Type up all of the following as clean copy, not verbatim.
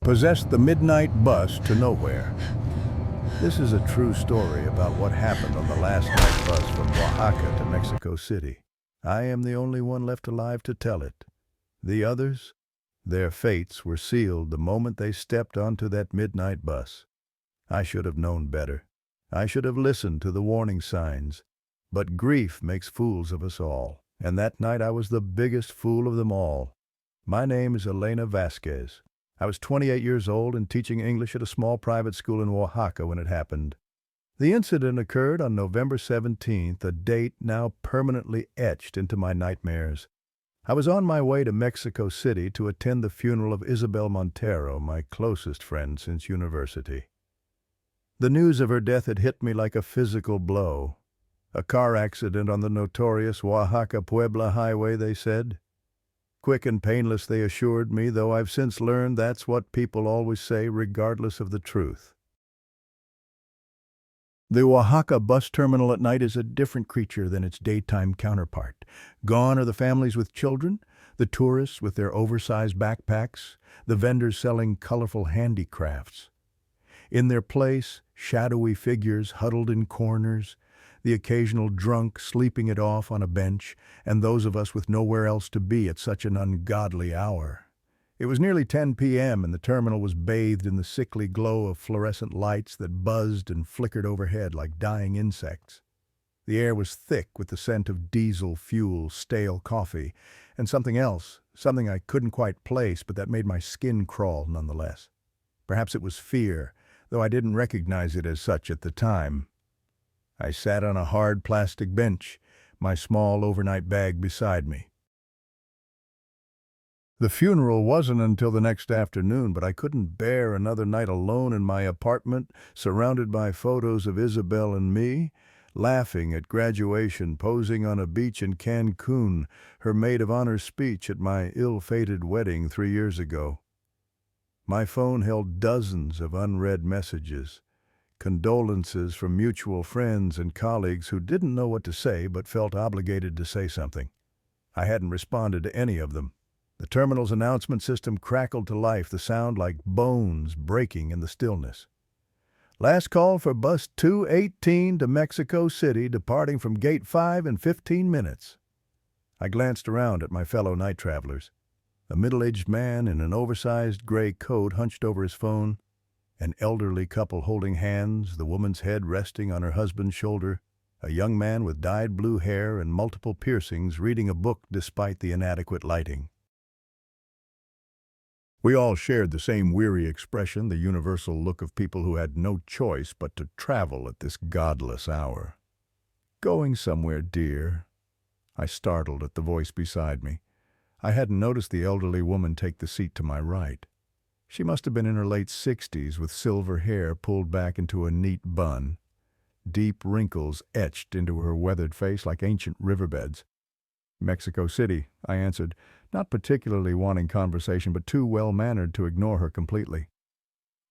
possessed the midnight bus to nowhere. This is a true story about what happened on the last night bus from Oaxaca to Mexico City. I am the only one left alive to tell it. The others, their fates were sealed the moment they stepped onto that midnight bus. I should have known better. I should have listened to the warning signs. But grief makes fools of us all, and that night I was the biggest fool of them all. My name is Elena Vasquez. I was 28 years old and teaching English at a small private school in Oaxaca when it happened. The incident occurred on November 17th, a date now permanently etched into my nightmares. I was on my way to Mexico City to attend the funeral of Isabel Montero, my closest friend since university. The news of her death had hit me like a physical blow. A car accident on the notorious Oaxaca-Puebla highway, they said. Quick and painless, they assured me, though I've since learned that's what people always say, regardless of the truth. The Oaxaca bus terminal at night is a different creature than its daytime counterpart. Gone are the families with children, the tourists with their oversized backpacks, the vendors selling colorful handicrafts. In their place, shadowy figures huddled in corners, the occasional drunk sleeping it off on a bench, and those of us with nowhere else to be at such an ungodly hour. It was nearly 10 p.m. and the terminal was bathed in the sickly glow of fluorescent lights that buzzed and flickered overhead like dying insects. The air was thick with the scent of diesel fuel, stale coffee, and something else, something I couldn't quite place, but that made my skin crawl nonetheless. Perhaps it was fear, though I didn't recognize it as such at the time. I sat on a hard plastic bench, my small overnight bag beside me. The funeral wasn't until the next afternoon, but I couldn't bear another night alone in my apartment, surrounded by photos of Isabel and me, laughing at graduation, posing on a beach in Cancun, her maid of honor speech at my ill-fated wedding 3 years ago. My phone held dozens of unread messages, condolences from mutual friends and colleagues who didn't know what to say but felt obligated to say something. I hadn't responded to any of them. The terminal's announcement system crackled to life, the sound like bones breaking in the stillness. Last call for bus 218 to Mexico City, departing from gate 5 in 15 minutes. I glanced around at my fellow night travelers. A middle-aged man in an oversized gray coat hunched over his phone, an elderly couple holding hands, the woman's head resting on her husband's shoulder, a young man with dyed blue hair and multiple piercings reading a book despite the inadequate lighting. We all shared the same weary expression, the universal look of people who had no choice but to travel at this godless hour. "Going somewhere, dear?" I startled at the voice beside me. I hadn't noticed the elderly woman take the seat to my right. She must have been in her late 60s with silver hair pulled back into a neat bun, deep wrinkles etched into her weathered face like ancient riverbeds. "Mexico City," I answered, not particularly wanting conversation, but too well-mannered to ignore her completely.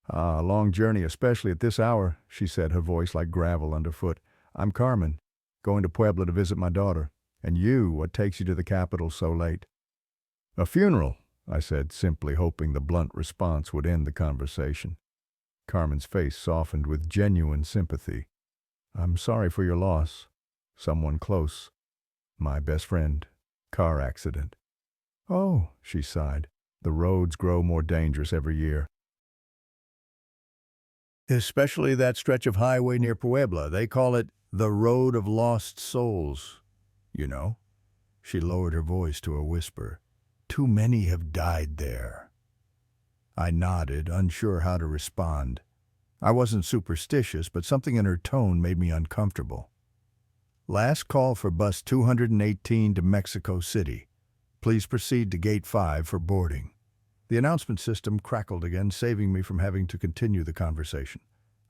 "Ah, a long journey, especially at this hour," she said, her voice like gravel underfoot. "I'm Carmen, going to Puebla to visit my daughter. And you, what takes you to the capital so late?" "A funeral," I said, simply hoping the blunt response would end the conversation. Carmen's face softened with genuine sympathy. "I'm sorry for your loss. Someone close. My best friend. Car accident." "Oh," she sighed. "The roads grow more dangerous every year. Especially that stretch of highway near Puebla. They call it the Road of Lost Souls. You know?" She lowered her voice to a whisper. "Too many have died there." I nodded, unsure how to respond. I wasn't superstitious, but something in her tone made me uncomfortable. "Last call for bus 218 to Mexico City. Please proceed to gate 5 for boarding." The announcement system crackled again, saving me from having to continue the conversation.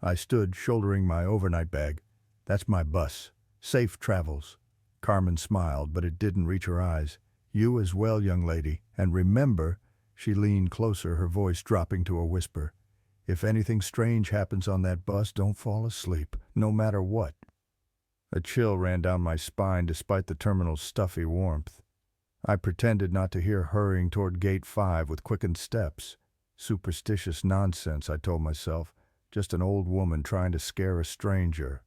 I stood, shouldering my overnight bag. "That's my bus. Safe travels." Carmen smiled, but it didn't reach her eyes. "You as well, young lady. And remember," she leaned closer, her voice dropping to a whisper, "if anything strange happens on that bus, don't fall asleep, no matter what." A chill ran down my spine despite the terminal's stuffy warmth. I pretended not to hear, hurrying toward gate 5 with quickened steps. Superstitious nonsense, I told myself. Just an old woman trying to scare a stranger.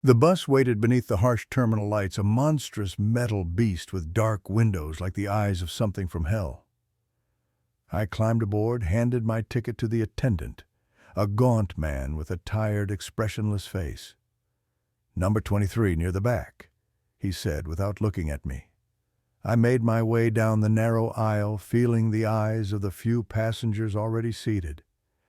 The bus waited beneath the harsh terminal lights, a monstrous metal beast with dark windows like the eyes of something from hell. I climbed aboard, handed my ticket to the attendant, a gaunt man with a tired, expressionless face. "Number 23, near the back," he said without looking at me. I made my way down the narrow aisle, feeling the eyes of the few passengers already seated.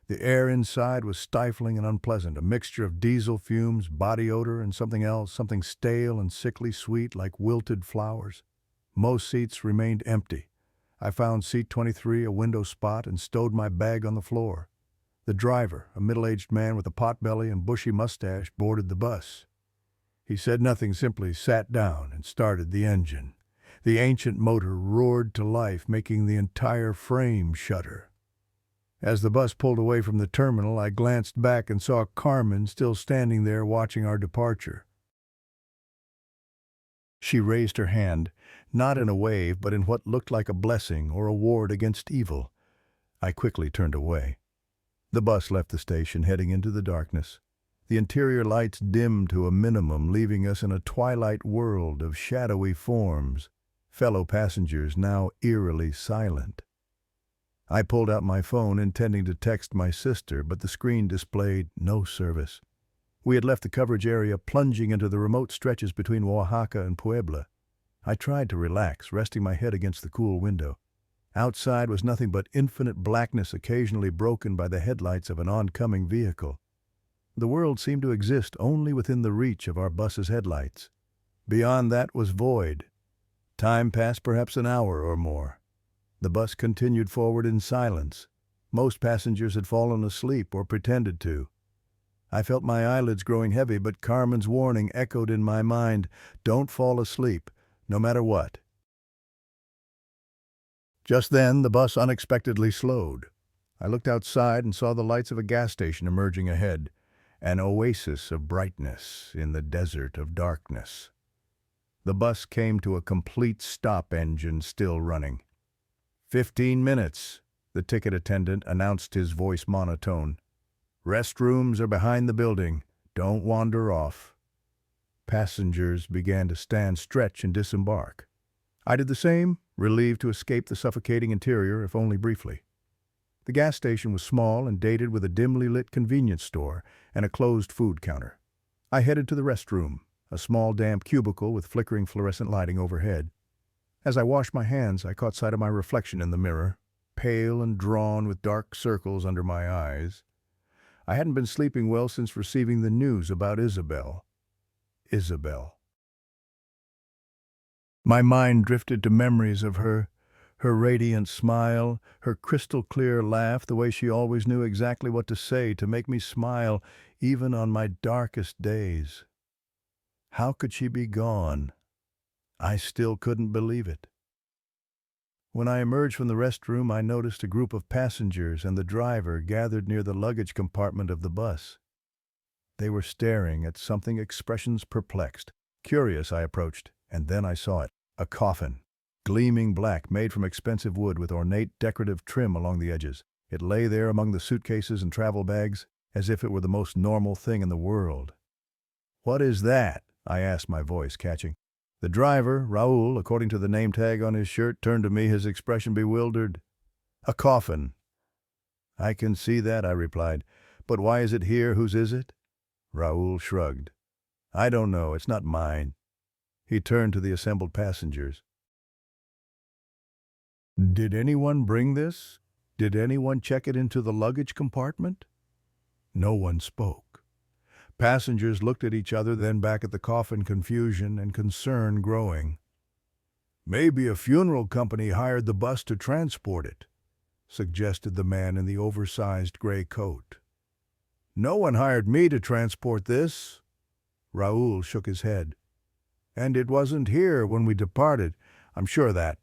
The air inside was stifling and unpleasant, a mixture of diesel fumes, body odor, and something else, something stale and sickly sweet like wilted flowers. Most seats remained empty. I found seat 23, a window spot, and stowed my bag on the floor. The driver, a middle-aged man with a potbelly and bushy mustache, boarded the bus. He said nothing, simply sat down and started the engine. The ancient motor roared to life, making the entire frame shudder. As the bus pulled away from the terminal, I glanced back and saw Carmen still standing there watching our departure. She raised her hand, not in a wave, but in what looked like a blessing or a ward against evil. I quickly turned away. The bus left the station, heading into the darkness. The interior lights dimmed to a minimum, leaving us in a twilight world of shadowy forms, fellow passengers now eerily silent. I pulled out my phone, intending to text my sister, but the screen displayed no service. We had left the coverage area, plunging into the remote stretches between Oaxaca and Puebla. I tried to relax, resting my head against the cool window. Outside was nothing but infinite blackness, occasionally broken by the headlights of an oncoming vehicle. The world seemed to exist only within the reach of our bus's headlights. Beyond that was void. Time passed, perhaps an hour or more. The bus continued forward in silence. Most passengers had fallen asleep or pretended to. I felt my eyelids growing heavy, but Carmen's warning echoed in my mind, "Don't fall asleep, no matter what." Just then, the bus unexpectedly slowed. I looked outside and saw the lights of a gas station emerging ahead, an oasis of brightness in the desert of darkness. The bus came to a complete stop, engine still running. 15 minutes, the ticket attendant announced, his voice monotone. "Restrooms are behind the building. Don't wander off." Passengers began to stand, stretch, and disembark. I did the same, relieved to escape the suffocating interior, if only briefly. The gas station was small and dated, with a dimly lit convenience store and a closed food counter. I headed to the restroom, a small damp cubicle with flickering fluorescent lighting overhead. As I washed my hands, I caught sight of my reflection in the mirror, pale and drawn with dark circles under my eyes. I hadn't been sleeping well since receiving the news about Isabel. My mind drifted to memories of her radiant smile, her crystal-clear laugh, the way she always knew exactly what to say to make me smile, even on my darkest days. How could she be gone? I still couldn't believe it. When I emerged from the restroom, I noticed a group of passengers and the driver gathered near the luggage compartment of the bus. They were staring at something, expressions perplexed. Curious, I approached, and then I saw it. A coffin, gleaming black, made from expensive wood with ornate decorative trim along the edges. It lay there among the suitcases and travel bags, as if it were the most normal thing in the world. "What is that?" I asked, my voice catching. The driver, Raul, according to the name tag on his shirt, turned to me, his expression bewildered. "A coffin." "I can see that," I replied. "But why is it here? Whose is it?" Raul shrugged. "I don't know. It's not mine." He turned to the assembled passengers. "Did anyone bring this? Did anyone check it into the luggage compartment?" No one spoke. Passengers looked at each other, then back at the coffin, confusion and concern growing. "Maybe a funeral company hired the bus to transport it," suggested the man in the oversized gray coat. "No one hired me to transport this." Raul shook his head. "And it wasn't here when we departed. I'm sure of that.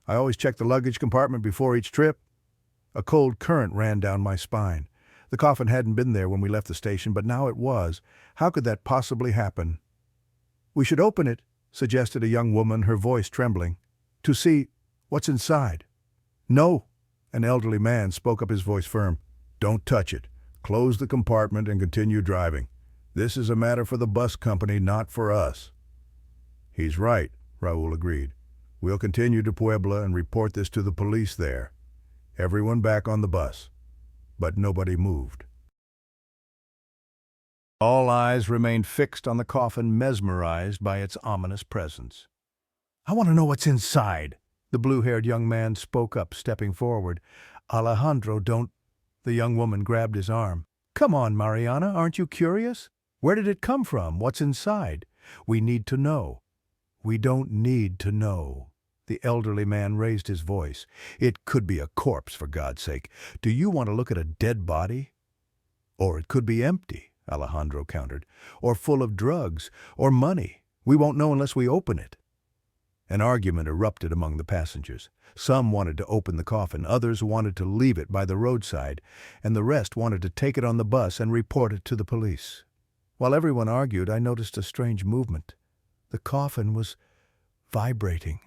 I always check the luggage compartment before each trip." A cold current ran down my spine. The coffin hadn't been there when we left the station, but now it was. How could that possibly happen? "We should open it," suggested a young woman, her voice trembling, "to see what's inside." "No," An elderly man spoke up, his voice firm. "Don't touch it. Close the compartment and continue driving. This is a matter for the bus company, not for us." "He's right," Raul agreed. "We'll continue to Puebla and report this to the police there. Everyone back on the bus." But nobody moved. All eyes remained fixed on the coffin, mesmerized by its ominous presence. "I want to know what's inside," the blue-haired young man spoke up, stepping forward. "Alejandro, don't—" The young woman grabbed his arm. "Come on, Mariana, aren't you curious? Where did it come from? What's inside? We need to know." "We don't need to know." The elderly man raised his voice. "It could be a corpse, for God's sake. Do you want to look at a dead body? Or it could be empty," Alejandro countered. "Or full of drugs, or money. We won't know unless we open it." An argument erupted among the passengers. Some wanted to open the coffin, others wanted to leave it by the roadside, and the rest wanted to take it on the bus and report it to the police. While everyone argued, I noticed a strange movement. The coffin was vibrating.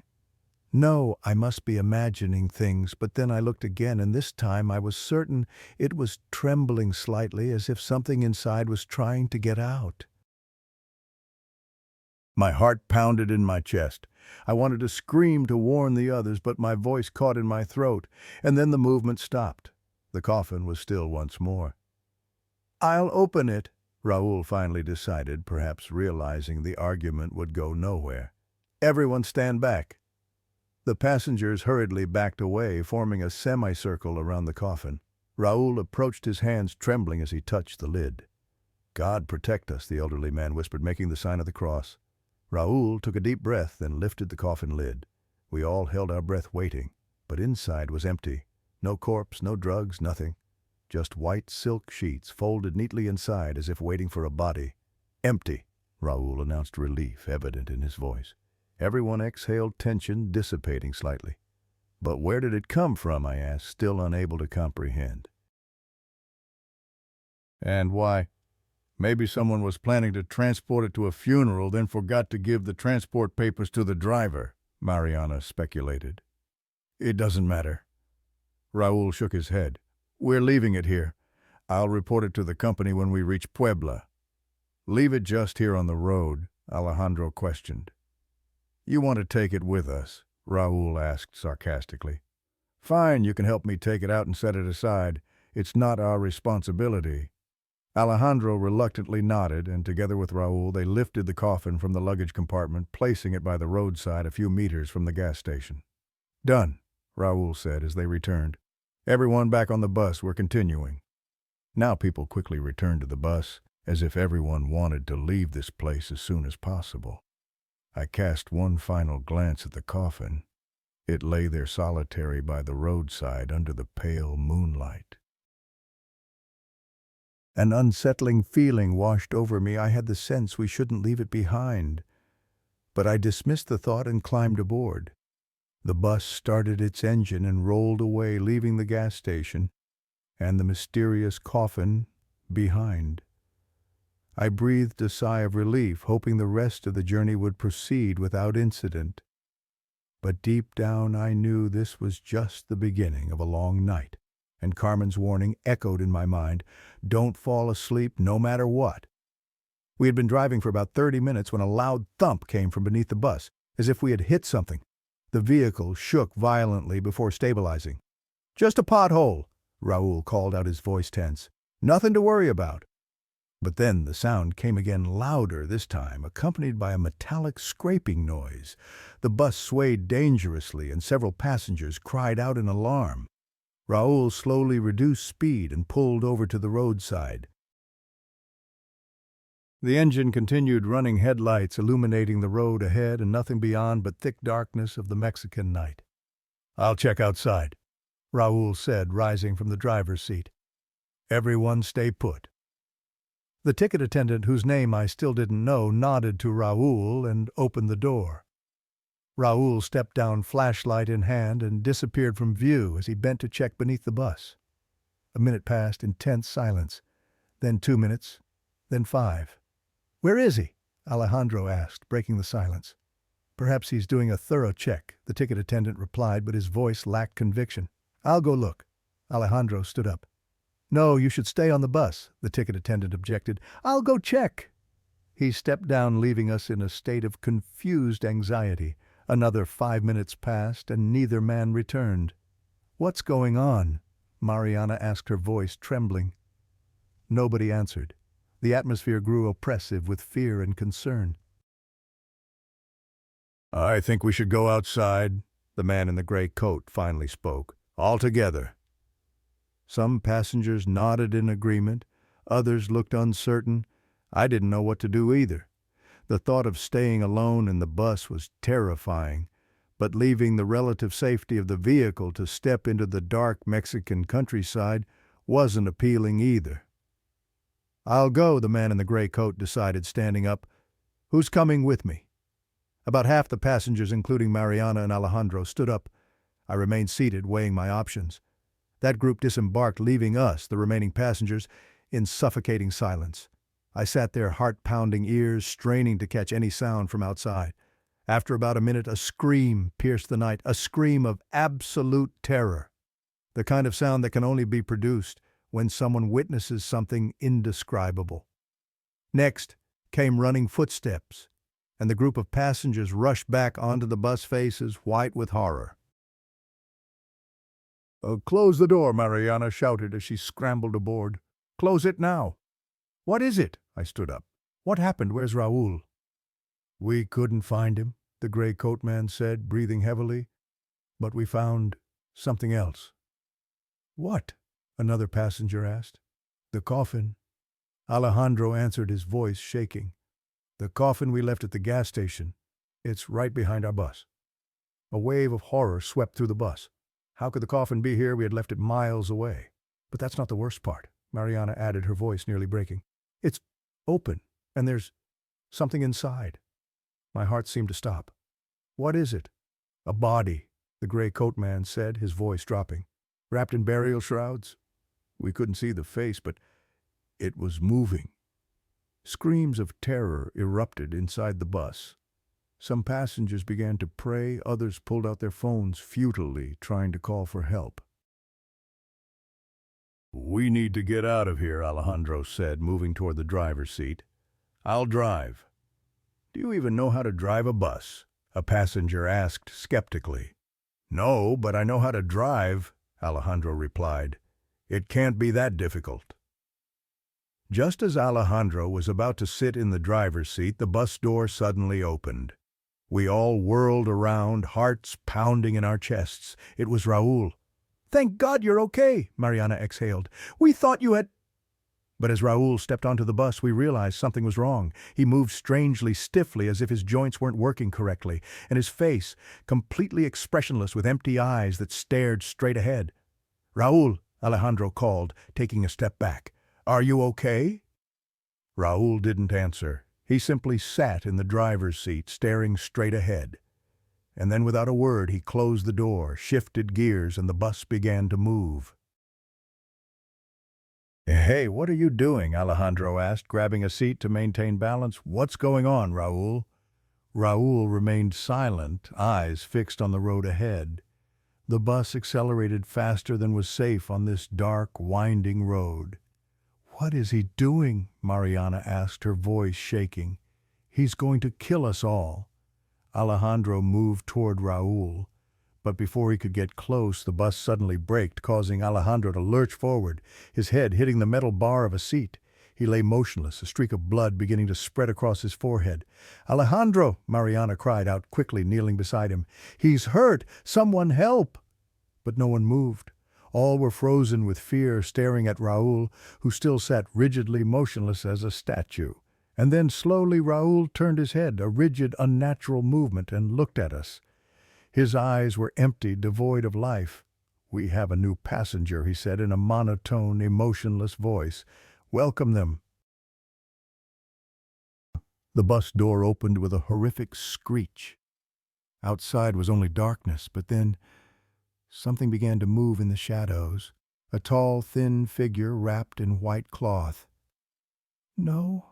No, I must be imagining things, but then I looked again, and this time I was certain it was trembling slightly, as if something inside was trying to get out. My heart pounded in my chest. I wanted to scream to warn the others, but my voice caught in my throat, and then the movement stopped. The coffin was still once more. "I'll open it," Raul finally decided, perhaps realizing the argument would go nowhere. "Everyone stand back." The passengers hurriedly backed away, forming a semicircle around the coffin. Raul approached, his hands trembling as he touched the lid. "God protect us," the elderly man whispered, making the sign of the cross. Raul took a deep breath, then lifted the coffin lid. We all held our breath waiting, but inside was empty. No corpse, no drugs, nothing. Just white silk sheets folded neatly inside as if waiting for a body. "Empty," Raul announced, relief evident in his voice. Everyone exhaled, tension dissipating slightly. "But where did it come from?" I asked, still unable to comprehend. "And why? Maybe someone was planning to transport it to a funeral, then forgot to give the transport papers to the driver," Mariana speculated. "It doesn't matter." Raul shook his head. "We're leaving it here. I'll report it to the company when we reach Puebla." "Leave it just here on the road?" Alejandro questioned. "You want to take it with us?" Raul asked sarcastically. "Fine, you can help me take it out and set it aside. It's not our responsibility." Alejandro reluctantly nodded, and together with Raul they lifted the coffin from the luggage compartment, placing it by the roadside a few meters from the gas station. "Done," Raul said as they returned. "Everyone back on the bus, we're continuing." Now people quickly returned to the bus, as if everyone wanted to leave this place as soon as possible. I cast one final glance at the coffin. It lay there solitary by the roadside under the pale moonlight. An unsettling feeling washed over me. I had the sense we shouldn't leave it behind. But I dismissed the thought and climbed aboard. The bus started its engine and rolled away, leaving the gas station and the mysterious coffin behind. I breathed a sigh of relief, hoping the rest of the journey would proceed without incident. But deep down I knew this was just the beginning of a long night, and Carmen's warning echoed in my mind, "Don't fall asleep no matter what." We had been driving for about 30 minutes when a loud thump came from beneath the bus, as if we had hit something. The vehicle shook violently before stabilizing. "Just a pothole," Raul called out, his voice tense. "Nothing to worry about." But then the sound came again, louder this time, accompanied by a metallic scraping noise. The bus swayed dangerously, and several passengers cried out in alarm. Raul slowly reduced speed and pulled over to the roadside. The engine continued running, headlights illuminating the road ahead and nothing beyond but thick darkness of the Mexican night. "I'll check outside," Raul said, rising from the driver's seat. "Everyone stay put." The ticket attendant, whose name I still didn't know, nodded to Raul and opened the door. Raul stepped down, flashlight in hand, and disappeared from view as he bent to check beneath the bus. A minute passed in tense silence, then 2 minutes, then 5. "Where is he?" Alejandro asked, breaking the silence. "Perhaps he's doing a thorough check," the ticket attendant replied, but his voice lacked conviction. I'll go look. Alejandro stood up. No, you should stay on the bus, the ticket attendant objected. I'll go check. He stepped down, leaving us in a state of confused anxiety. Another 5 minutes passed, and neither man returned. What's going on? Mariana asked, her voice trembling. Nobody answered. The atmosphere grew oppressive with fear and concern. I think we should go outside, the man in the gray coat finally spoke. All together. Some passengers nodded in agreement. Others looked uncertain. I didn't know what to do either. The thought of staying alone in the bus was terrifying, but leaving the relative safety of the vehicle to step into the dark Mexican countryside wasn't appealing either. I'll go, the man in the gray coat decided, standing up. Who's coming with me? About half the passengers, including Mariana and Alejandro, stood up. I remained seated, weighing my options. That group disembarked, leaving us, the remaining passengers, in suffocating silence. I sat there, heart-pounding, ears straining to catch any sound from outside. After about a minute, a scream pierced the night, a scream of absolute terror. The kind of sound that can only be produced when someone witnesses something indescribable. Next came running footsteps, and the group of passengers rushed back onto the bus, faces white with horror. Close the door, Mariana shouted as she scrambled aboard. Close it now. What is it? I stood up. What happened? Where's Raul? We couldn't find him, the gray coat man said, breathing heavily. But we found something else. What? Another passenger asked. The coffin. Alejandro answered, his voice shaking. The coffin we left at the gas station. It's right behind our bus. A wave of horror swept through the bus. How could the coffin be here? We had left it miles away. But that's not the worst part, Mariana added, her voice nearly breaking. It's open, and there's something inside. My heart seemed to stop. What is it? A body, the gray coat man said, his voice dropping. Wrapped in burial shrouds? We couldn't see the face, but it was moving. Screams of terror erupted inside the bus. Some passengers began to pray, others pulled out their phones futilely, trying to call for help. We need to get out of here, Alejandro said, moving toward the driver's seat. I'll drive. Do you even know how to drive a bus? A passenger asked skeptically. No, but I know how to drive, Alejandro replied. It can't be that difficult. Just as Alejandro was about to sit in the driver's seat, the bus door suddenly opened. We all whirled around, hearts pounding in our chests. It was Raul. Thank God you're okay, Mariana exhaled. We thought you had... But as Raul stepped onto the bus, we realized something was wrong. He moved strangely, stiffly, as if his joints weren't working correctly, and his face, completely expressionless with empty eyes that stared straight ahead. Raul, Alejandro called, taking a step back. Are you okay? Raul didn't answer. He simply sat in the driver's seat, staring straight ahead. And then without a word, he closed the door, shifted gears, and the bus began to move. Hey, what are you doing? Alejandro asked, grabbing a seat to maintain balance. What's going on, Raul? Raul remained silent, eyes fixed on the road ahead. The bus accelerated faster than was safe on this dark, winding road. What is he doing? Mariana asked, her voice shaking. He's going to kill us all. Alejandro moved toward Raul, but before he could get close, the bus suddenly braked, causing Alejandro to lurch forward, his head hitting the metal bar of a seat. He lay motionless, a streak of blood beginning to spread across his forehead. Alejandro, Mariana cried out, quickly kneeling beside him. He's hurt! Someone help! But no one moved. All were frozen with fear, staring at Raul, who still sat rigidly motionless as a statue. And then slowly Raul turned his head, a rigid, unnatural movement, and looked at us. His eyes were empty, devoid of life. We have a new passenger, he said in a monotone, emotionless voice. Welcome them. The bus door opened with a horrific screech. Outside was only darkness, but then something began to move in the shadows, a tall, thin figure wrapped in white cloth. No,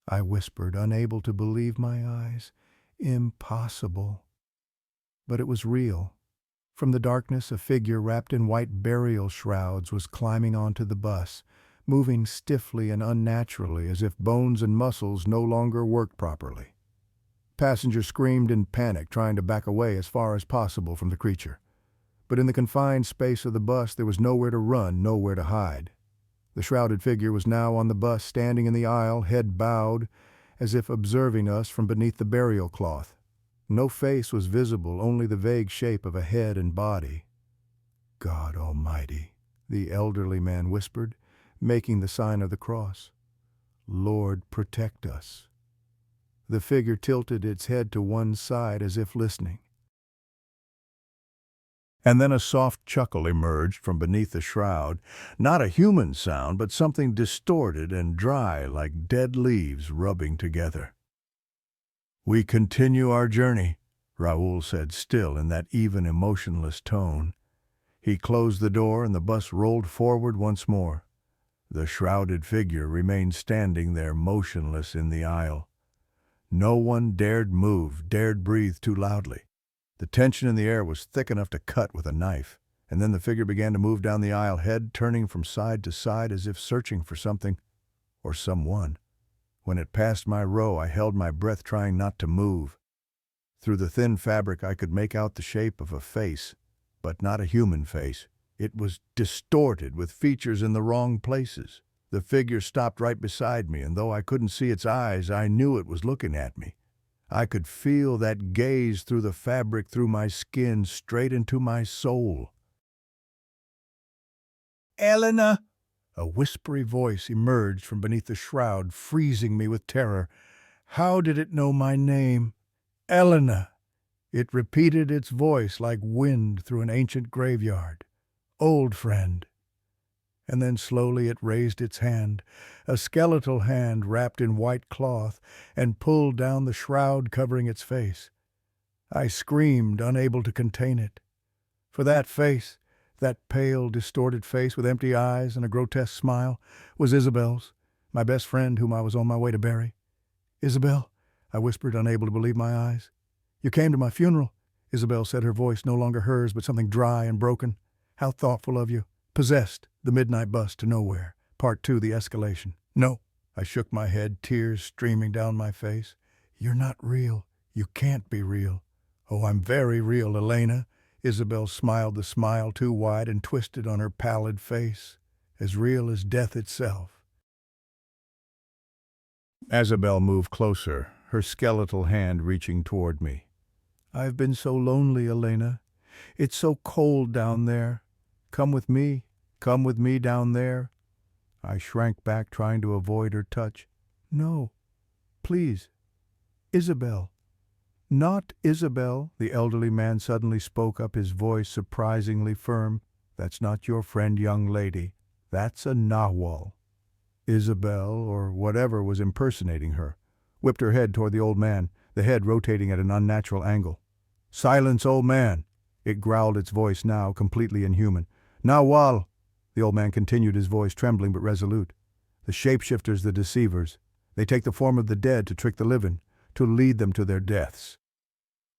I whispered, unable to believe my eyes. Impossible. But it was real. From the darkness, a figure wrapped in white burial shrouds was climbing onto the bus, moving stiffly and unnaturally as if bones and muscles no longer worked properly. Passengers screamed in panic, trying to back away as far as possible from the creature. But in the confined space of the bus, there was nowhere to run, nowhere to hide. The shrouded figure was now on the bus, standing in the aisle, head bowed, as if observing us from beneath the burial cloth. No face was visible, only the vague shape of a head and body. "God Almighty," the elderly man whispered, making the sign of the cross. "Lord, protect us." The figure tilted its head to one side as if listening. And then a soft chuckle emerged from beneath the shroud, not a human sound, but something distorted and dry like dead leaves rubbing together. "We continue our journey," Raoul said, still in that even, emotionless tone. He closed the door and the bus rolled forward once more. The shrouded figure remained standing there motionless in the aisle. No one dared move, dared breathe too loudly. The tension in the air was thick enough to cut with a knife, and then the figure began to move down the aisle, head turning from side to side as if searching for something or someone. When it passed my row, I held my breath, trying not to move. Through the thin fabric, I could make out the shape of a face, but not a human face. It was distorted, with features in the wrong places. The figure stopped right beside me, and though I couldn't see its eyes, I knew it was looking at me. I could feel that gaze through the fabric, through my skin, straight into my soul. "Elena!" A whispery voice emerged from beneath the shroud, freezing me with terror. How did it know my name? "Elena!" It repeated its voice like wind through an ancient graveyard. "Old friend." And then slowly it raised its hand, a skeletal hand wrapped in white cloth, and pulled down the shroud covering its face. I screamed, unable to contain it. For that face, that pale, distorted face with empty eyes and a grotesque smile, was Isabel's, my best friend whom I was on my way to bury. "Isabel," I whispered, unable to believe my eyes. "You came to my funeral," Isabel said, her voice no longer hers, but something dry and broken. "How thoughtful of you." "Possessed, the midnight bus to nowhere. Part 2, the escalation." "No." I shook my head, tears streaming down my face. "You're not real. You can't be real." "Oh, I'm very real, Elena." Isabel smiled, the smile too wide and twisted on her pallid face. "As real as death itself." Isabel moved closer, her skeletal hand reaching toward me. "I've been so lonely, Elena. It's so cold down there. Come with me. Come with me down there." I shrank back, trying to avoid her touch. "No. Please. Isabel." "Not Isabel," the elderly man suddenly spoke up, his voice surprisingly firm. "That's not your friend, young lady. That's a Nahual." Isabel, or whatever was impersonating her, whipped her head toward the old man, the head rotating at an unnatural angle. "Silence, old man!" It growled, its voice now completely inhuman. "Nahual!" The old man continued, his voice trembling but resolute. "The shapeshifters, the deceivers. They take the form of the dead to trick the living, to lead them to their deaths."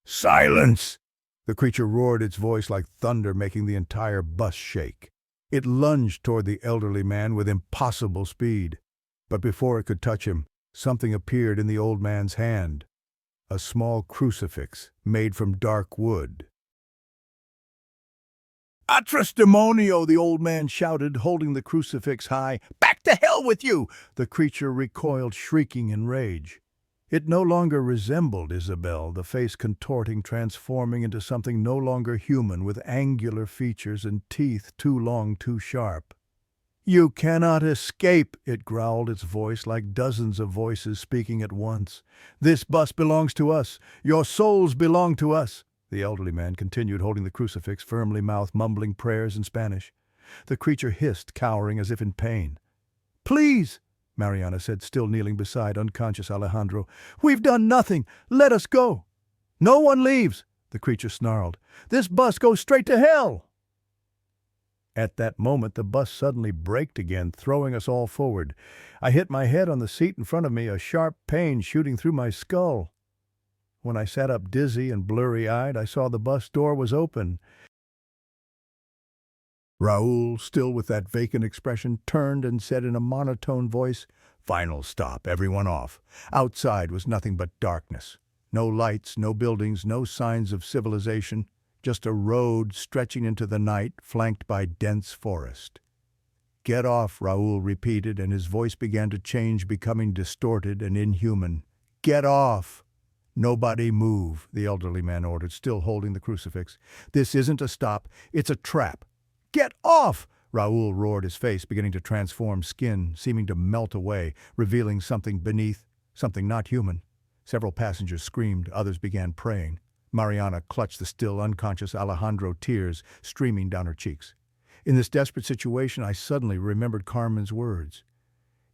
"Silence!" The creature roared, its voice like thunder, making the entire bus shake. It lunged toward the elderly man with impossible speed. But before it could touch him, something appeared in the old man's hand. A small crucifix made from dark wood. "Atras demonio!" the old man shouted, holding the crucifix high. "Back to hell with you!" The creature recoiled, shrieking in rage. It no longer resembled Isabel, the face contorting, transforming into something no longer human, with angular features and teeth too long, too sharp. "You cannot escape," it growled, its voice like dozens of voices speaking at once. "This bus belongs to us. Your souls belong to us." The elderly man continued, holding the crucifix firmly, mouth mumbling prayers in Spanish. The creature hissed, cowering as if in pain. "Please," Mariana said, still kneeling beside unconscious Alejandro. "We've done nothing. Let us go." "No one leaves," the creature snarled. "This bus goes straight to hell." At that moment, the bus suddenly braked again, throwing us all forward. I hit my head on the seat in front of me, a sharp pain shooting through my skull. When I sat up dizzy and blurry-eyed, I saw the bus door was open, Raoul, still with that vacant expression, turned and said in a monotone voice, "Final stop, everyone off." Outside was nothing but darkness. No lights, no buildings, no signs of civilization, just a road stretching into the night, flanked by dense forest. "Get off," Raoul repeated, and his voice began to change, becoming distorted and inhuman. "Get off!" "Nobody move," the elderly man ordered, still holding the crucifix. "This isn't a stop, it's a trap." "Get off!" Raoul roared, his face beginning to transform, skin seeming to melt away, revealing something beneath, something not human. Several passengers screamed, others began praying. Mariana clutched the still unconscious Alejandro, tears streaming down her cheeks. In this desperate situation, I suddenly remembered Carmen's words.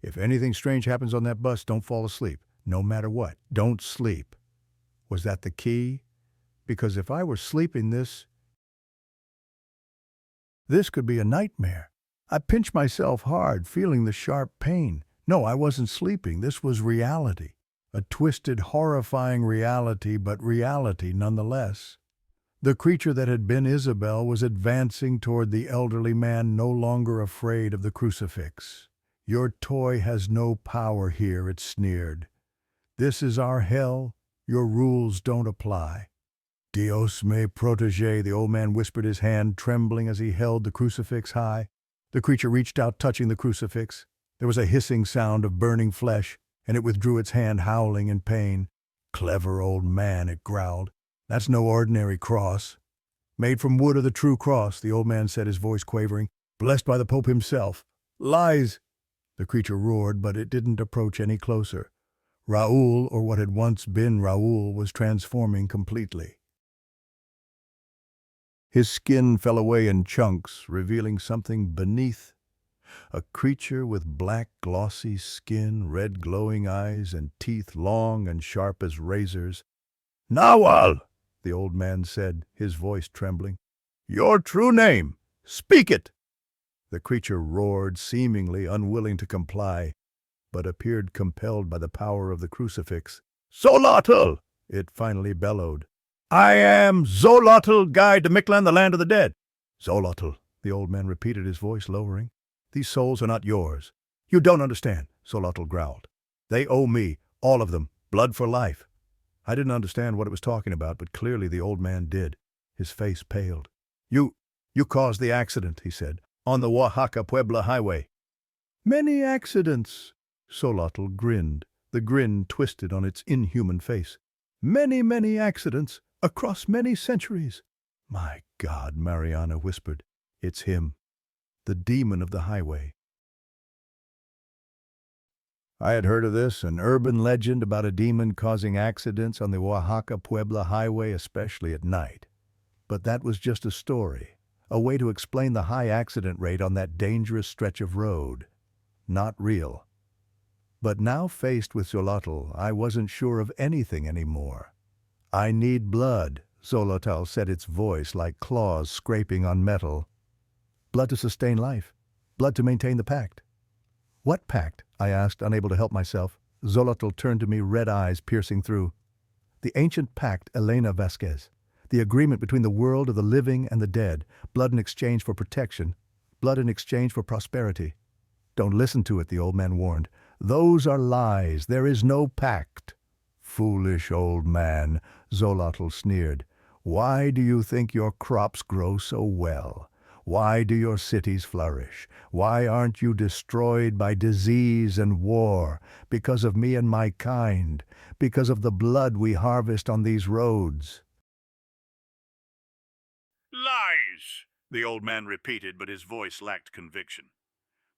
"If anything strange happens on that bus, don't fall asleep. No matter what, don't sleep." Was that the key? Because if I were sleeping, this could be a nightmare. I pinched myself hard, feeling the sharp pain. No, I wasn't sleeping. This was reality. A twisted, horrifying reality, but reality nonetheless. The creature that had been Isabel was advancing toward the elderly man, no longer afraid of the crucifix. "Your toy has no power here," it sneered. "This is our hell. Your rules don't apply." "Dios me protege," the old man whispered, his hand trembling as he held the crucifix high. The creature reached out, touching the crucifix. There was a hissing sound of burning flesh, and it withdrew its hand, howling in pain. "Clever old man," it growled. "That's no ordinary cross." "Made from wood of the true cross," the old man said, his voice quavering. "Blessed by the Pope himself." "Lies!" the creature roared, but it didn't approach any closer. Raoul, or what had once been Raoul, was transforming completely. His skin fell away in chunks, revealing something beneath. A creature with black, glossy skin, red glowing eyes, and teeth long and sharp as razors. "Nawal!" the old man said, his voice trembling. "Your true name! Speak it!" The creature roared, seemingly unwilling to comply, but appeared compelled by the power of the crucifix. "Xolotl!" it finally bellowed. "I am Xolotl, guide to Mictlan, the land of the dead." "Xolotl," the old man repeated, his voice lowering. "These souls are not yours." "You don't understand," Xolotl growled. "They owe me, all of them, blood for life." I didn't understand what it was talking about, but clearly the old man did. His face paled. You caused the accident," he said, "on the Oaxaca-Puebla highway." "Many accidents," Xolotl grinned, the grin twisted on its inhuman face. "Many, many accidents, across many centuries." "My God," Mariana whispered. "It's him. The demon of the highway." I had heard of this, an urban legend about a demon causing accidents on the Oaxaca-Puebla highway, especially at night. But that was just a story, a way to explain the high accident rate on that dangerous stretch of road. Not real. But now faced with Xolotl, I wasn't sure of anything anymore. "I need blood," Xolotl said, its voice like claws scraping on metal. "Blood to sustain life. Blood to maintain the pact." "What pact?" I asked, unable to help myself. Xolotl turned to me, red eyes piercing through. "The ancient pact, Elena Vasquez. The agreement between the world of the living and the dead. Blood in exchange for protection. Blood in exchange for prosperity." "Don't listen to it," the old man warned. "Those are lies. There is no pact." "Foolish old man," Xolotl sneered. "Why do you think your crops grow so well? Why do your cities flourish? Why aren't you destroyed by disease and war? Because of me and my kind. Because of the blood we harvest on these roads." "Lies," the old man repeated, but his voice lacked conviction.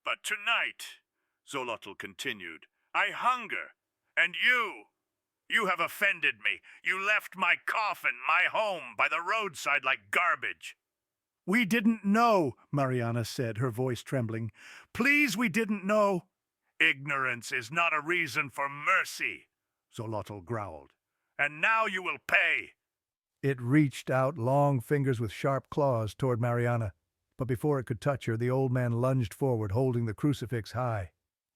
"But tonight," Xolotl continued, "I hunger, and you have offended me. You left my coffin, my home, by the roadside like garbage." "We didn't know," Mariana said, her voice trembling. "Please, we didn't know." "Ignorance is not a reason for mercy," Xolotl growled. "And now you will pay." It reached out long fingers with sharp claws toward Mariana, but before it could touch her, the old man lunged forward, holding the crucifix high.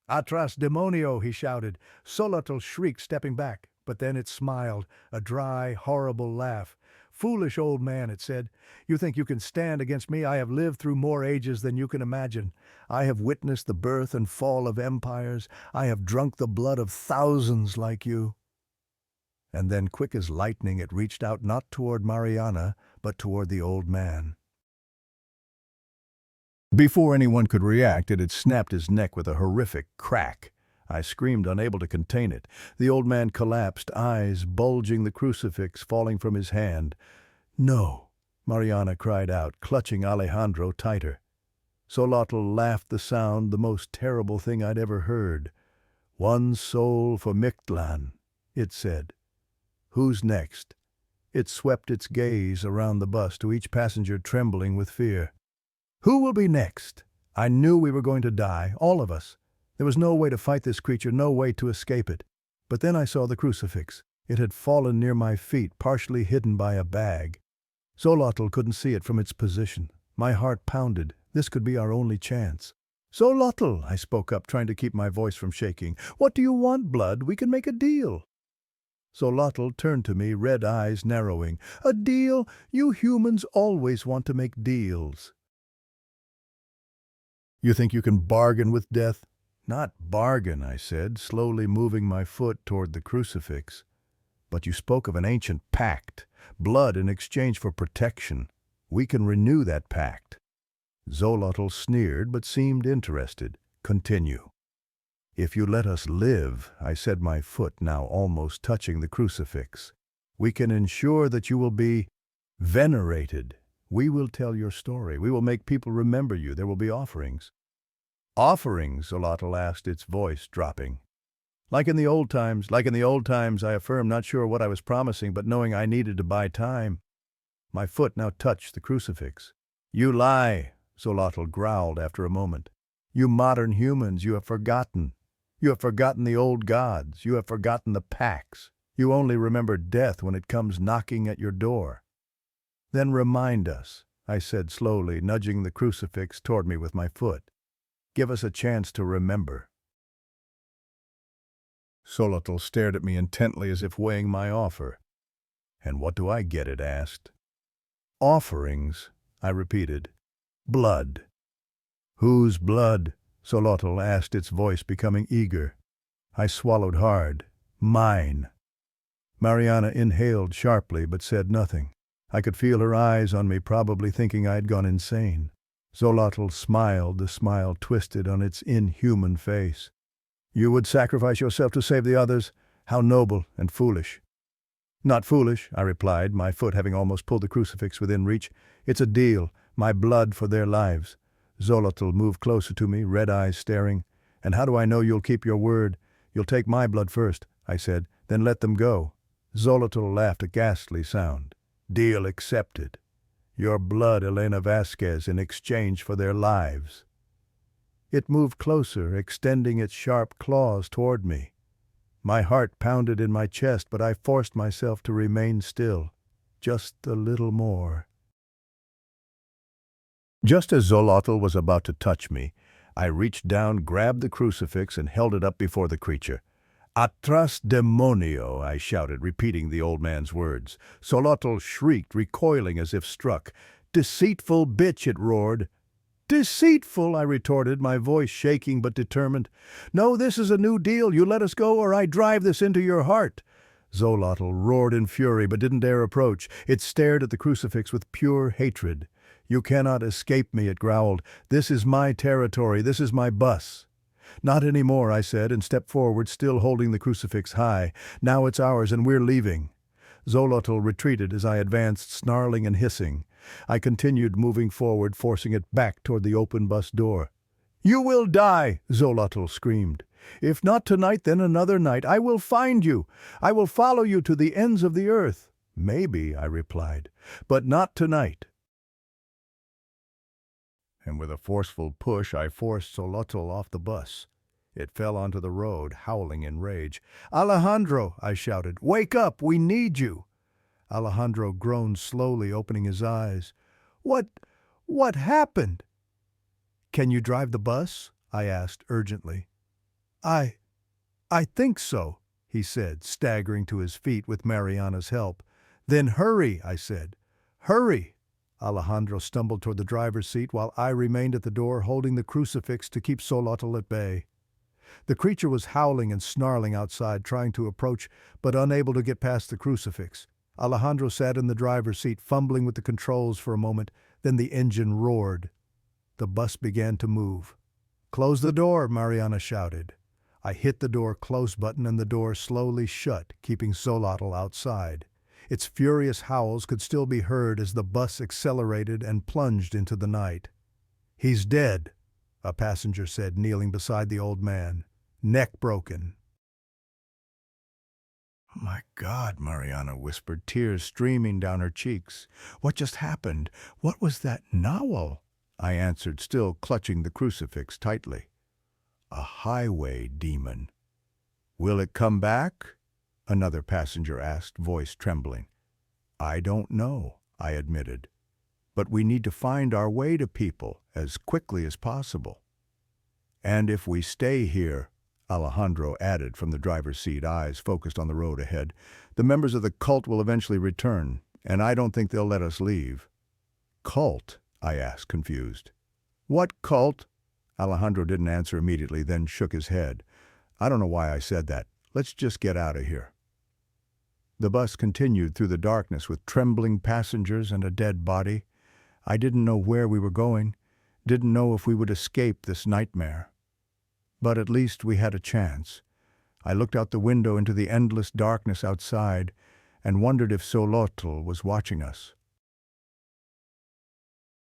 "Atras demonio," he shouted. Xolotl shrieked, stepping back, but then it smiled, a dry, horrible laugh. Foolish old man, it said. You think you can stand against me? I have lived through more ages than you can imagine. I have witnessed the birth and fall of empires. I have drunk the blood of thousands like you. And then, quick as lightning, it reached out not toward Mariana, but toward the old man. Before anyone could react, it had snapped his neck with a horrific crack. I screamed, unable to contain it. The old man collapsed, eyes bulging, the crucifix falling from his hand. "No," Mariana cried out, clutching Alejandro tighter. Xolotl laughed, the sound the most terrible thing I'd ever heard. "One soul for Mictlan," it said. "Who's next?" It swept its gaze around the bus, to each passenger trembling with fear. Who will be next? I knew we were going to die, all of us. There was no way to fight this creature, no way to escape it. But then I saw the crucifix. It had fallen near my feet, partially hidden by a bag. Xolotl couldn't see it from its position. My heart pounded. This could be our only chance. "Xolotl," I spoke up, trying to keep my voice from shaking. "What do you want, blood? We can make a deal." Xolotl turned to me, red eyes narrowing. "A deal? You humans always want to make deals." "You think you can bargain with death?" "Not bargain," I said, slowly moving my foot toward the crucifix. "But you spoke of an ancient pact, blood in exchange for protection. We can renew that pact." Xolotl sneered, but seemed interested. "Continue." "If you let us live," I said, my foot now almost touching the crucifix, "we can ensure that you will be venerated. We will tell your story. We will make people remember you. There will be offerings." "Offerings?" Xolotl asked, its voice dropping. Like in the old times, I affirmed, not sure what I was promising, but knowing I needed to buy time. My foot now touched the crucifix. "You lie," Xolotl growled after a moment. "You modern humans, you have forgotten. You have forgotten the old gods. You have forgotten the pacts. You only remember death when it comes knocking at your door." "Then remind us," I said slowly, nudging the crucifix toward me with my foot. "Give us a chance to remember." Xolotl stared at me intently as if weighing my offer. "And what do I get?" it asked. "Offerings," I repeated. "Blood." "Whose blood?" Xolotl asked, its voice becoming eager. I swallowed hard. "Mine." Mariana inhaled sharply but said nothing. I could feel her eyes on me, probably thinking I had gone insane. Xolotl smiled, the smile twisted on its inhuman face. "You would sacrifice yourself to save the others? How noble and foolish." "Not foolish," I replied, my foot having almost pulled the crucifix within reach. "It's a deal, my blood for their lives." Xolotl moved closer to me, red eyes staring. "And how do I know you'll keep your word? You'll take my blood first," I said, "then let them go." Xolotl laughed a ghastly sound. "Deal accepted. Your blood, Elena Vasquez, in exchange for their lives." It moved closer, extending its sharp claws toward me. My heart pounded in my chest, but I forced myself to remain still. Just a little more. Just as Xolotl was about to touch me, I reached down, grabbed the crucifix, and held it up before the creature. "Atras demonio," I shouted, repeating the old man's words. Xolotl shrieked, recoiling as if struck. "Deceitful bitch," it roared. "Deceitful," I retorted, my voice shaking but determined. "No, this is a new deal. You let us go or I drive this into your heart." Xolotl roared in fury but didn't dare approach. It stared at the crucifix with pure hatred. "You cannot escape me," it growled. "This is my territory. This is my bus." "Not anymore," I said, and stepped forward, still holding the crucifix high. "Now it's ours, and we're leaving." Xolotl retreated as I advanced, snarling and hissing. I continued moving forward, forcing it back toward the open bus door. "You will die," Xolotl screamed. "If not tonight, then another night. I will find you. I will follow you to the ends of the earth." "Maybe," I replied, "but not tonight." And with a forceful push, I forced Xolotl off the bus. It fell onto the road, howling in rage. "Alejandro," I shouted, "wake up! We need you!" Alejandro groaned slowly, opening his eyes. What happened?" "Can you drive the bus?" I asked urgently. I think so," he said, staggering to his feet with Mariana's help. "Then hurry," I said. Hurry! Alejandro stumbled toward the driver's seat while I remained at the door holding the crucifix to keep Xolotl at bay. The creature was howling and snarling outside, trying to approach, but unable to get past the crucifix. Alejandro sat in the driver's seat, fumbling with the controls for a moment, then the engine roared. The bus began to move. "Close the door," Mariana shouted. I hit the door close button and the door slowly shut, keeping Xolotl outside. Its furious howls could still be heard as the bus accelerated and plunged into the night. "He's dead," a passenger said, kneeling beside the old man. "Neck broken." "My God," Mariana whispered, tears streaming down her cheeks. "What just happened? What was that Nahual?" I answered, still clutching the crucifix tightly. "A highway demon." "Will it come back?" another passenger asked, voice trembling. "I don't know," I admitted. "But we need to find our way to people as quickly as possible." "And if we stay here," Alejandro added from the driver's seat, eyes focused on the road ahead, "the members of the cult will eventually return, and I don't think they'll let us leave." "Cult?" I asked, confused. "What cult?" Alejandro didn't answer immediately, then shook his head. "I don't know why I said that. Let's just get out of here." The bus continued through the darkness with trembling passengers and a dead body. I didn't know where we were going, didn't know if we would escape this nightmare. But at least we had a chance. I looked out the window into the endless darkness outside and wondered if Xolotl was watching us.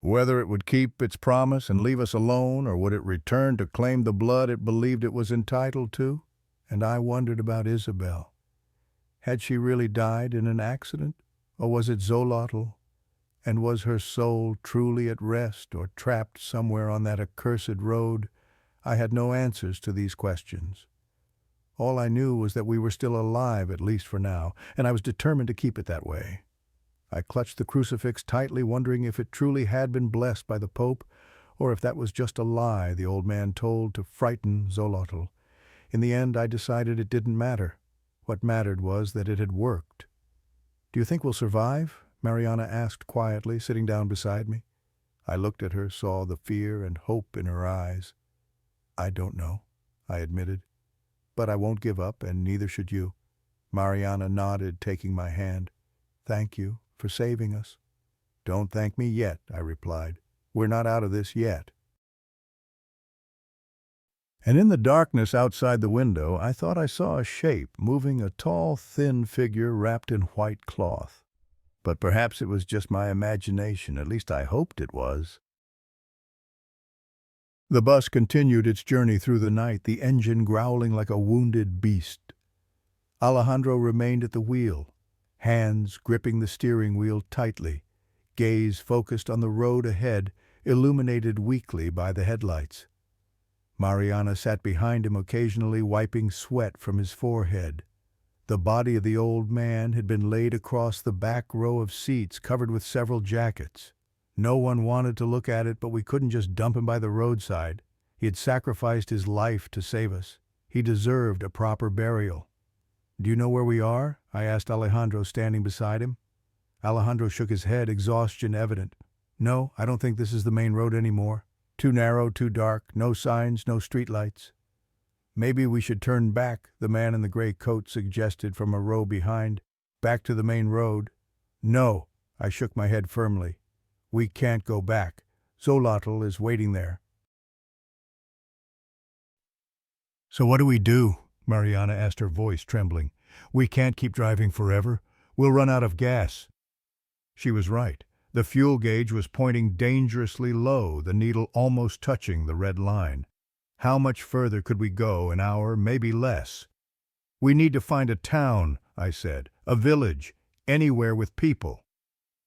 Whether it would keep its promise and leave us alone, or would it return to claim the blood it believed it was entitled to? And I wondered about Isabel. Had she really died in an accident, or was it Xolotl? And was her soul truly at rest or trapped somewhere on that accursed road? I had no answers to these questions. All I knew was that we were still alive, at least for now, and I was determined to keep it that way. I clutched the crucifix tightly, wondering if it truly had been blessed by the Pope, or if that was just a lie the old man told to frighten Xolotl. In the end, I decided it didn't matter. What mattered was that it had worked. "Do you think we'll survive?" Mariana asked quietly, sitting down beside me. I looked at her, saw the fear and hope in her eyes. "I don't know," I admitted. "But I won't give up, and neither should you." Mariana nodded, taking my hand. "Thank you for saving us." "Don't thank me yet," I replied. "We're not out of this yet." And in the darkness outside the window, I thought I saw a shape moving, a tall, thin figure wrapped in white cloth. But perhaps it was just my imagination, at least I hoped it was. The bus continued its journey through the night, the engine growling like a wounded beast. Alejandro remained at the wheel, hands gripping the steering wheel tightly, gaze focused on the road ahead, illuminated weakly by the headlights. Mariana sat behind him, occasionally wiping sweat from his forehead. The body of the old man had been laid across the back row of seats, covered with several jackets. No one wanted to look at it, but we couldn't just dump him by the roadside. He had sacrificed his life to save us. He deserved a proper burial. "Do you know where we are?" I asked Alejandro, standing beside him. Alejandro shook his head, exhaustion evident. "No, I don't think this is the main road anymore. Too narrow, too dark, no signs, no streetlights." "Maybe we should turn back," the man in the gray coat suggested from a row behind. "Back to the main road." "No," I shook my head firmly. "We can't go back. Xolotl is waiting there." "So what do we do?" Mariana asked, her voice trembling. "We can't keep driving forever. We'll run out of gas." She was right. The fuel gauge was pointing dangerously low, the needle almost touching the red line. How much further could we go? An hour, maybe less. "We need to find a town," I said. "A village. Anywhere with people."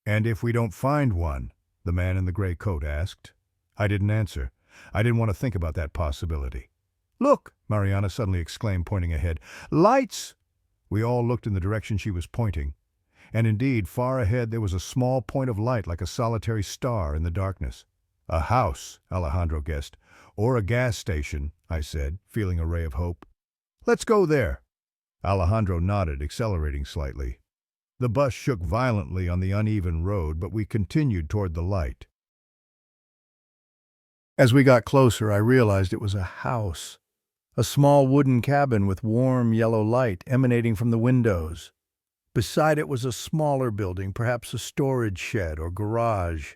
"And if we don't find one?" the man in the gray coat asked. I didn't answer. I didn't want to think about that possibility. "Look!" Mariana suddenly exclaimed, pointing ahead. "Lights!" We all looked in the direction she was pointing. And indeed, far ahead there was a small point of light like a solitary star in the darkness. "A house," Alejandro guessed. "Or a gas station," I said, feeling a ray of hope. "Let's go there." Alejandro nodded, accelerating slightly. The bus shook violently on the uneven road, but we continued toward the light. As we got closer, I realized it was a house. A small wooden cabin with warm yellow light emanating from the windows. Beside it was a smaller building, perhaps a storage shed or garage.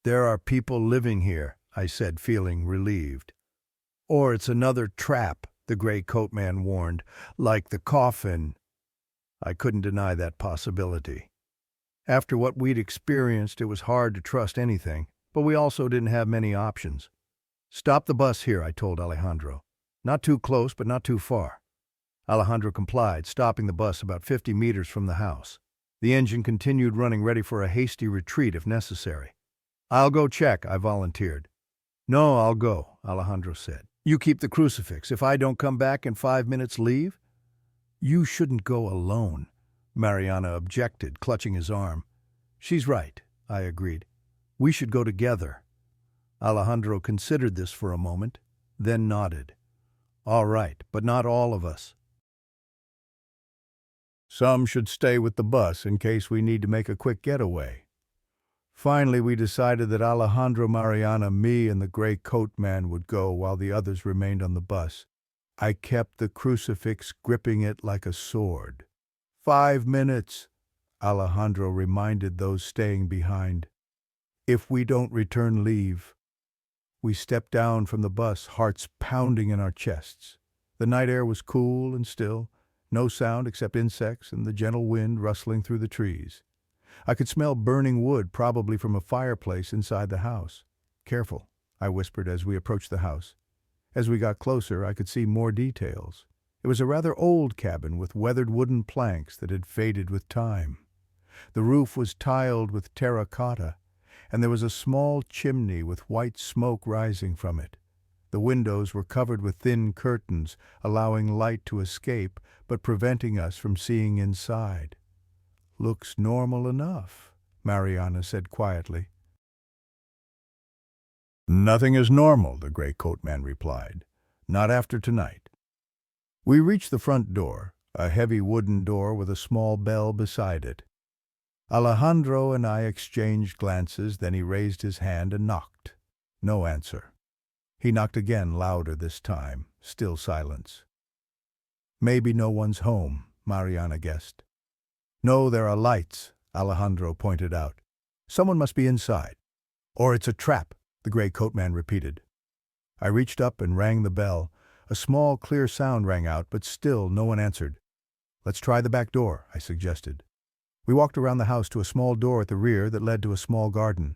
"There are people living here," I said, feeling relieved. "Or it's another trap," the gray coat man warned, "like the coffin." I couldn't deny that possibility. After what we'd experienced, it was hard to trust anything, but we also didn't have many options. "Stop the bus here," I told Alejandro. "Not too close, but not too far." Alejandro complied, stopping the bus about 50 meters from the house. The engine continued running, ready for a hasty retreat if necessary. "I'll go check," I volunteered. "No, I'll go," Alejandro said. "You keep the crucifix. If I don't come back in 5 minutes, leave." "You shouldn't go alone," Mariana objected, clutching his arm. "She's right," I agreed. "We should go together." Alejandro considered this for a moment, then nodded. "All right, but not all of us. Some should stay with the bus in case we need to make a quick getaway." Finally, we decided that Alejandro, Mariana, me, and the gray coat man would go while the others remained on the bus. I kept the crucifix, gripping it like a sword. 5 minutes," Alejandro reminded those staying behind. "If we don't return, leave." We stepped down from the bus, hearts pounding in our chests. The night air was cool and still, no sound except insects and the gentle wind rustling through the trees. I could smell burning wood, probably from a fireplace inside the house. "Careful," I whispered as we approached the house. As we got closer, I could see more details. It was a rather old cabin with weathered wooden planks that had faded with time. The roof was tiled with terracotta, and there was a small chimney with white smoke rising from it. The windows were covered with thin curtains, allowing light to escape, but preventing us from seeing inside. "Looks normal enough," Mariana said quietly. "Nothing is normal," the gray coat man replied. "Not after tonight." We reached the front door, a heavy wooden door with a small bell beside it. Alejandro and I exchanged glances, then he raised his hand and knocked. No answer. He knocked again, louder this time, still silence. "Maybe no one's home," Mariana guessed. "No, there are lights," Alejandro pointed out. "Someone must be inside." "Or it's a trap," the gray coat man repeated. I reached up and rang the bell. A small, clear sound rang out, but still no one answered. "Let's try the back door," I suggested. We walked around the house to a small door at the rear that led to a small garden.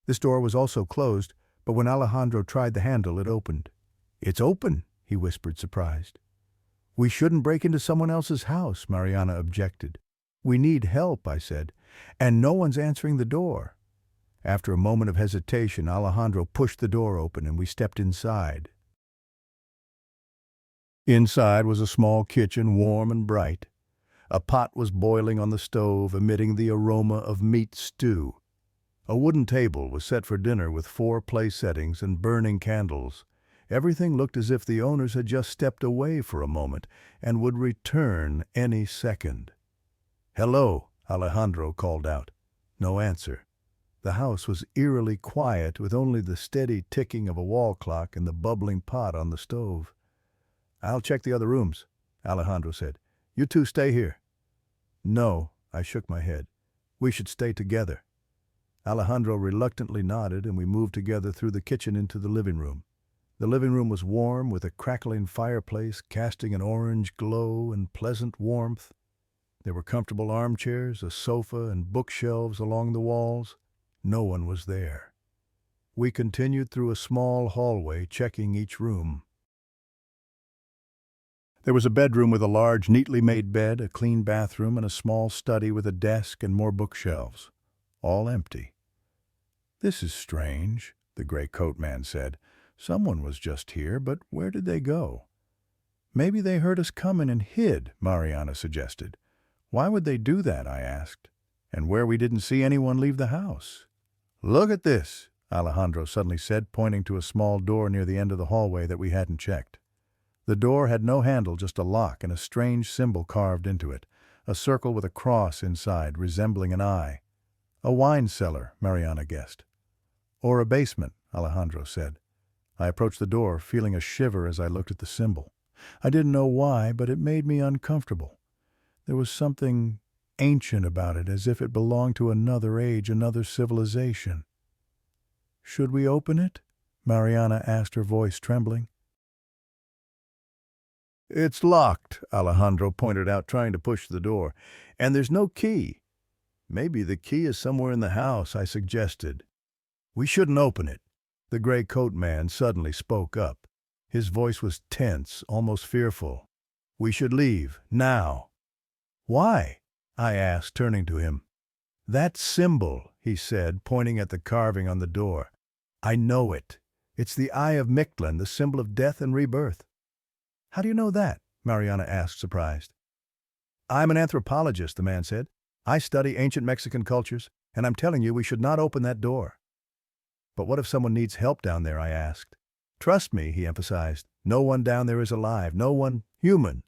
This door was also closed, but when Alejandro tried the handle, it opened. "It's open," he whispered, surprised. "We shouldn't break into someone else's house," Mariana objected. "We need help," I said, "and no one's answering the door." After a moment of hesitation, Alejandro pushed the door open and we stepped inside. Inside was a small kitchen, warm and bright. A pot was boiling on the stove, emitting the aroma of meat stew. A wooden table was set for dinner with 4 place settings and burning candles. Everything looked as if the owners had just stepped away for a moment and would return any second. "Hello," Alejandro called out. No answer. The house was eerily quiet, with only the steady ticking of a wall clock and the bubbling pot on the stove. "I'll check the other rooms," Alejandro said. "You two stay here." "No," I shook my head. "We should stay together." Alejandro reluctantly nodded, and we moved together through the kitchen into the living room. The living room was warm, with a crackling fireplace casting an orange glow and pleasant warmth. There were comfortable armchairs, a sofa, and bookshelves along the walls. No one was there. We continued through a small hallway, checking each room. There was a bedroom with a large, neatly made bed, a clean bathroom, and a small study with a desk and more bookshelves. All empty. "This is strange," the gray coat man said. "Someone was just here, but where did they go?" "Maybe they heard us coming and hid," Mariana suggested. "Why would they do that?" I asked. "And where we didn't see anyone leave the house." "Look at this," Alejandro suddenly said, pointing to a small door near the end of the hallway that we hadn't checked. The door had no handle, just a lock and a strange symbol carved into it, a circle with a cross inside resembling an eye. A wine cellar, Mariana guessed. Or a basement, Alejandro said. I approached the door, feeling a shiver as I looked at the symbol. I didn't know why, but it made me uncomfortable. There was something ancient about it, as if it belonged to another age, another civilization. "Should we open it?" Mariana asked, her voice trembling. "It's locked," Alejandro pointed out, trying to push the door. "And there's no key." "Maybe the key is somewhere in the house," I suggested. "We shouldn't open it." The gray coat man suddenly spoke up. His voice was tense, almost fearful. "We should leave, now." "Why?" I asked, turning to him. "That symbol," he said, pointing at the carving on the door. "I know it. It's the Eye of Mictlan, the symbol of death and rebirth." "How do you know that?" Mariana asked, surprised. "I'm an anthropologist," the man said. "I study ancient Mexican cultures, and I'm telling you we should not open that door." "But what if someone needs help down there?" I asked. "Trust me," he emphasized. "No one down there is alive. No one human."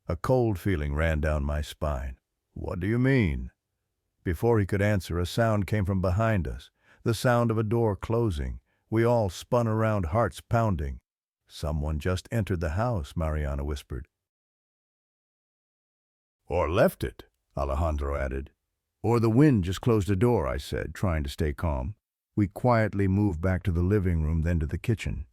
A cold feeling ran down my spine. "What do you mean?" Before he could answer, a sound came from behind us, the sound of a door closing. We all spun around, hearts pounding. "Someone just entered the house," Mariana whispered. "Or left it," Alejandro added. "Or the wind just closed the door," I said, trying to stay calm. We quietly moved back to the living room, then to the kitchen.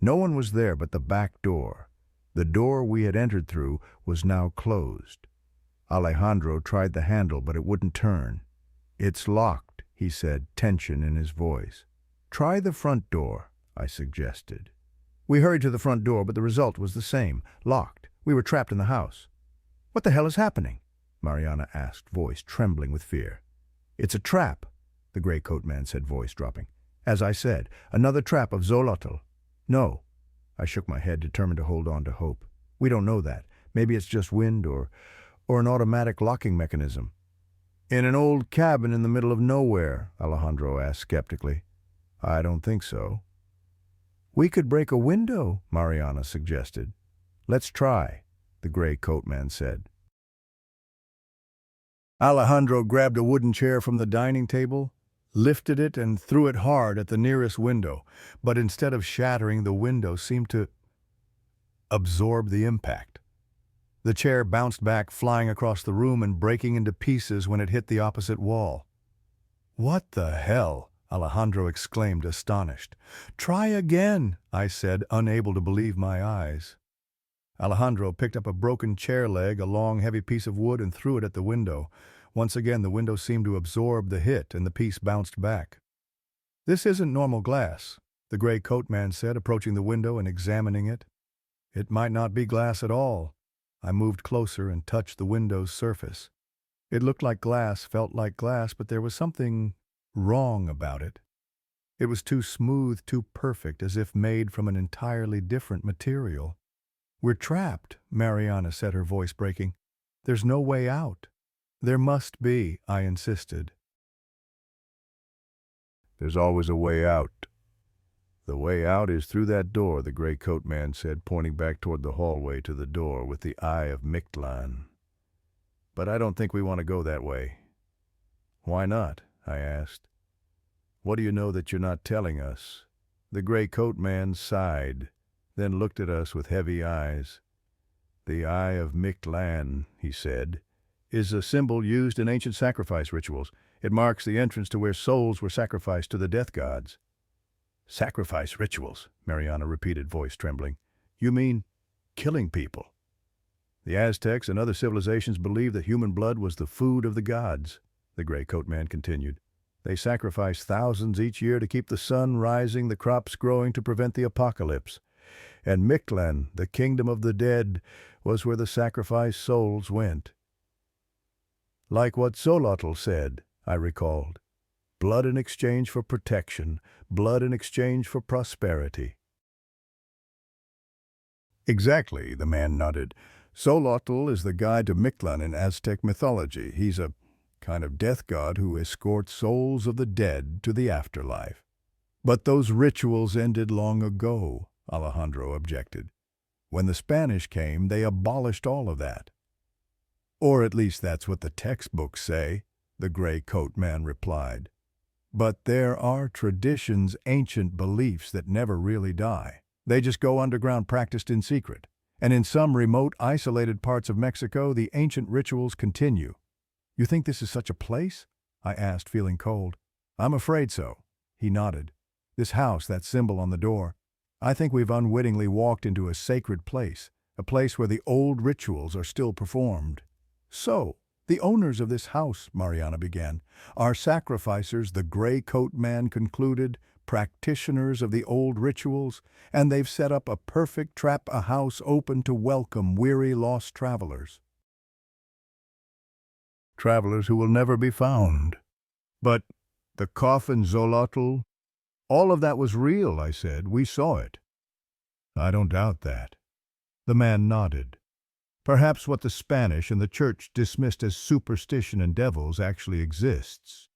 No one was there but the back door. The door we had entered through was now closed. Alejandro tried the handle, but it wouldn't turn. "It's locked," he said, tension in his voice. "Try the front door," I suggested. We hurried to the front door, but the result was the same, locked. We were trapped in the house. "What the hell is happening?" Mariana asked, voice trembling with fear. "It's a trap," the gray coat man said, voice dropping. "As I said, another trap of Xolotl." "No." I shook my head, determined to hold on to hope. "We don't know that. Maybe it's just wind or an automatic locking mechanism." "In an old cabin in the middle of nowhere?" Alejandro asked skeptically. "I don't think so." "We could break a window," Mariana suggested. "Let's try," the gray coat man said. Alejandro grabbed a wooden chair from the dining table, lifted it and threw it hard at the nearest window, but instead of shattering, the window seemed to absorb the impact. The chair bounced back, flying across the room and breaking into pieces when it hit the opposite wall. "What the hell?" Alejandro exclaimed, astonished. "Try again," I said, unable to believe my eyes. Alejandro picked up a broken chair leg, a long, heavy piece of wood, and threw it at the window. Once again, the window seemed to absorb the hit, and the piece bounced back. "This isn't normal glass," the gray coat man said, approaching the window and examining it. "It might not be glass at all." I moved closer and touched the window's surface. It looked like glass, felt like glass, but there was something wrong about it. It was too smooth, too perfect, as if made from an entirely different material. "We're trapped," Mariana said, her voice breaking. "There's no way out." "There must be," I insisted. "There's always a way out." "The way out is through that door," the gray coat man said, pointing back toward the hallway to the door with the Eye of Mictlan. "But I don't think we want to go that way." "Why not?" I asked. "What do you know that you're not telling us?" The gray coat man sighed, then looked at us with heavy eyes. "The Eye of Mictlan," he said, "is a symbol used in ancient sacrifice rituals. It marks the entrance to where souls were sacrificed to the death gods." "Sacrifice rituals," Mariana repeated, voice trembling. "You mean killing people?" "The Aztecs and other civilizations believed that human blood was the food of the gods," the gray coat man continued. "They sacrificed thousands each year to keep the sun rising, the crops growing, to prevent the apocalypse. And Mictlan, the kingdom of the dead, was where the sacrificed souls went." "Like what Xolotl said," I recalled. "Blood in exchange for protection, blood in exchange for prosperity." "Exactly," the man nodded. "Xolotl is the guide to Mictlan in Aztec mythology. He's a kind of death god who escorts souls of the dead to the afterlife." "But those rituals ended long ago," Alejandro objected. "When the Spanish came, they abolished all of that." Or at least that's what the textbooks say, the gray coat man replied. But there are traditions, ancient beliefs that never really die. They just go underground, practiced in secret. And in some remote, isolated parts of Mexico, the ancient rituals continue. You think this is such a place? I asked, feeling cold. I'm afraid so. He nodded. This house, that symbol on the door. I think we've unwittingly walked into a sacred place, a place where the old rituals are still performed. So, the owners of this house, Mariana began, are sacrificers, the gray coat man concluded, practitioners of the old rituals, and they've set up a perfect trap, a house open to welcome weary lost travelers. Travelers who will never be found. But the coffin, Xolotl, all of that was real, I said. We saw it. I don't doubt that. The man nodded. Perhaps what the Spanish and the Church dismissed as superstition and devils actually exists.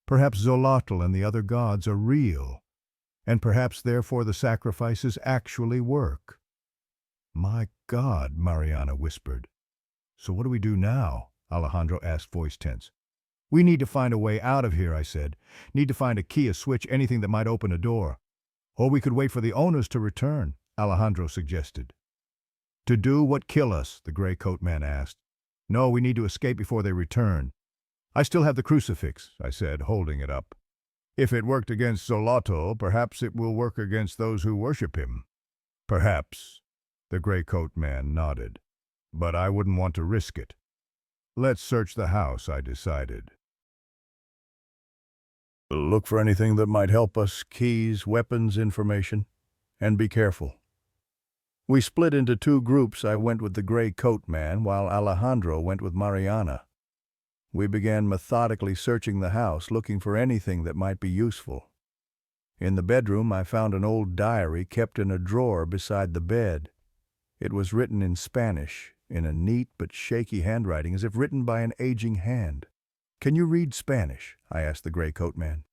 Perhaps Xolotl and the other gods are real, and perhaps therefore the sacrifices actually work. My God, Mariana whispered. So what do we do now? Alejandro asked, voice tense. We need to find a way out of here, I said. Need to find a key, a switch, anything that might open a door. Or we could wait for the owners to return, Alejandro suggested. To do what? Kill us? The gray coat man asked. No, we need to escape before they return. I still have the crucifix, I said, holding it up. If it worked against Xolotl, perhaps it will work against those who worship him. Perhaps, the gray coat man nodded. But I wouldn't want to risk it. Let's search the house, I decided. Look for anything that might help us, keys, weapons, information, and be careful. We split into two groups. I went with the gray coat man, while Alejandro went with Mariana. We began methodically searching the house, looking for anything that might be useful. In the bedroom, I found an old diary kept in a drawer beside the bed. It was written in Spanish, in a neat but shaky handwriting, as if written by an aging hand. Can you read Spanish? I asked the gray coat man.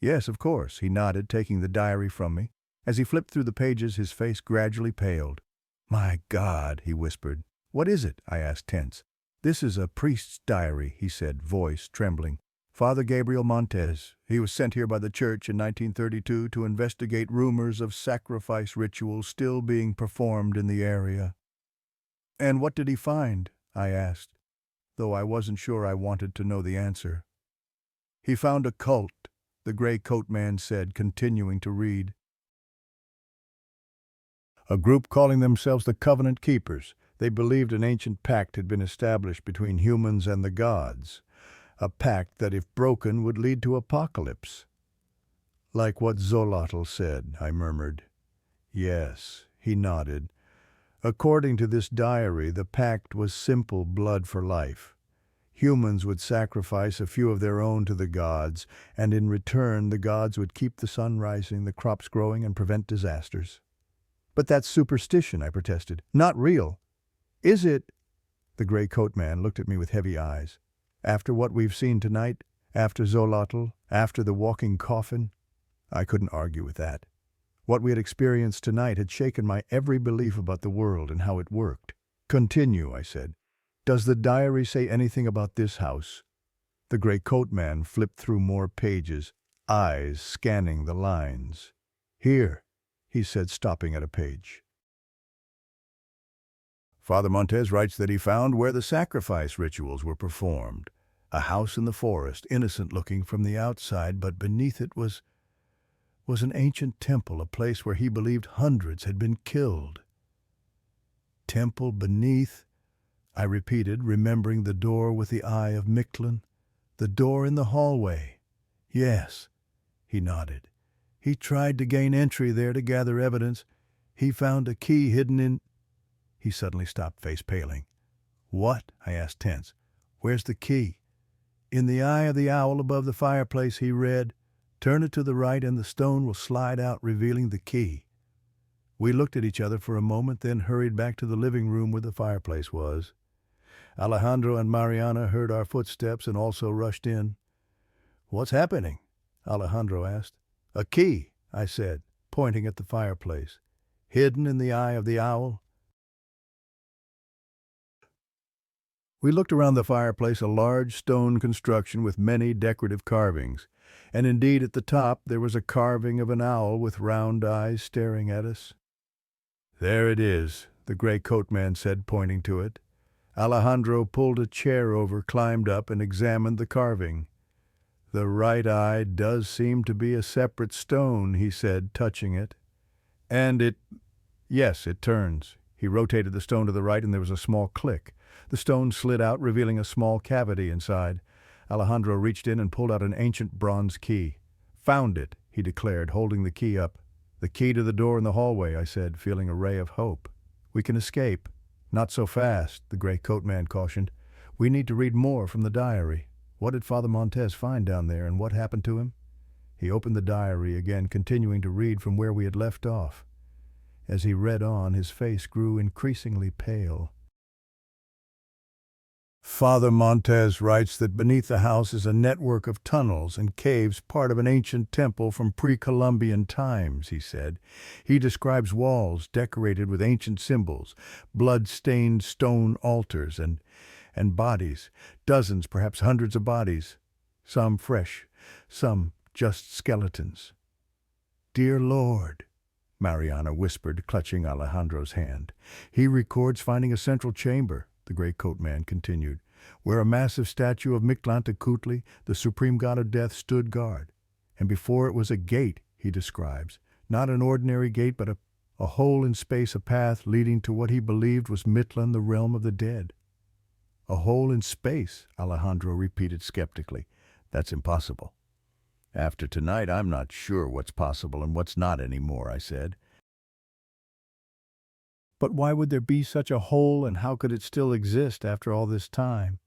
Yes, of course, he nodded, taking the diary from me. As he flipped through the pages, his face gradually paled. My God, he whispered. What is it? I asked, tense. This is a priest's diary, he said, voice trembling. Father Gabriel Montes. He was sent here by the church in 1932 to investigate rumors of sacrifice rituals still being performed in the area. And what did he find? I asked, though I wasn't sure I wanted to know the answer. He found a cult, the gray coat man said, continuing to read. A group calling themselves the Covenant Keepers. They believed an ancient pact had been established between humans and the gods, a pact that, if broken, would lead to apocalypse. Like what Xolotl said, I murmured. Yes, he nodded. According to this diary, the pact was simple blood for life. Humans would sacrifice a few of their own to the gods, and in return the gods would keep the sun rising, the crops growing, and prevent disasters. But that's superstition, I protested. Not real. Is it? The gray coat man looked at me with heavy eyes. After what we've seen tonight, after Xolotl, after the walking coffin, I couldn't argue with that. What we had experienced tonight had shaken my every belief about the world and how it worked. Continue, I said. Does the diary say anything about this house? The gray coat man flipped through more pages, eyes scanning the lines. Here, he said, stopping at a page. Father Montes writes that he found where the sacrifice rituals were performed. A house in the forest, innocent-looking from the outside, but beneath it was an ancient temple, a place where he believed hundreds had been killed. Temple beneath, I repeated, remembering the door with the eye of Mictlan, the door in the hallway. Yes, he nodded. He tried to gain entry there to gather evidence. He found a key hidden in... He suddenly stopped, face paling. What? I asked, tense. Where's the key? In the eye of the owl above the fireplace, he read. Turn it to the right and the stone will slide out, revealing the key. We looked at each other for a moment, then hurried back to the living room where the fireplace was. Alejandro and Mariana heard our footsteps and also rushed in. What's happening? Alejandro asked. A key, I said, pointing at the fireplace. Hidden in the eye of the owl. We looked around the fireplace, a large stone construction with many decorative carvings, and indeed at the top there was a carving of an owl with round eyes staring at us. "There it is," the gray coat man said, pointing to it. Alejandro pulled a chair over, climbed up, and examined the carving. "The right eye does seem to be a separate stone," he said, touching it. "And yes, it turns." He rotated the stone to the right, and there was a small click. The stone slid out, revealing a small cavity inside. Alejandro reached in and pulled out an ancient bronze key. "Found it," he declared, holding the key up. "The key to the door in the hallway," I said, feeling a ray of hope. "We can escape." "Not so fast," the gray coat man cautioned. "We need to read more from the diary. What did Father Montez find down there, and what happened to him?" He opened the diary again, continuing to read from where we had left off. As he read on, his face grew increasingly pale. "Father Montez writes that beneath the house is a network of tunnels and caves, part of an ancient temple from pre-Columbian times," he said. He describes walls decorated with ancient symbols, blood-stained stone altars, and bodies, dozens, perhaps hundreds of bodies, some fresh, some just skeletons. "Dear Lord," Mariana whispered, clutching Alejandro's hand. "He records finding a central chamber," the gray coat man continued, "where a massive statue of Mictlan, the supreme god of death, stood guard. And before it was a gate, he describes, not an ordinary gate, but a hole in space, a path leading to what he believed was Mictlan, the realm of the dead." "A hole in space," Alejandro repeated skeptically. "That's impossible." "After tonight, I'm not sure what's possible and what's not anymore," I said. "But why would there be such a hole, and how could it still exist after all this time?"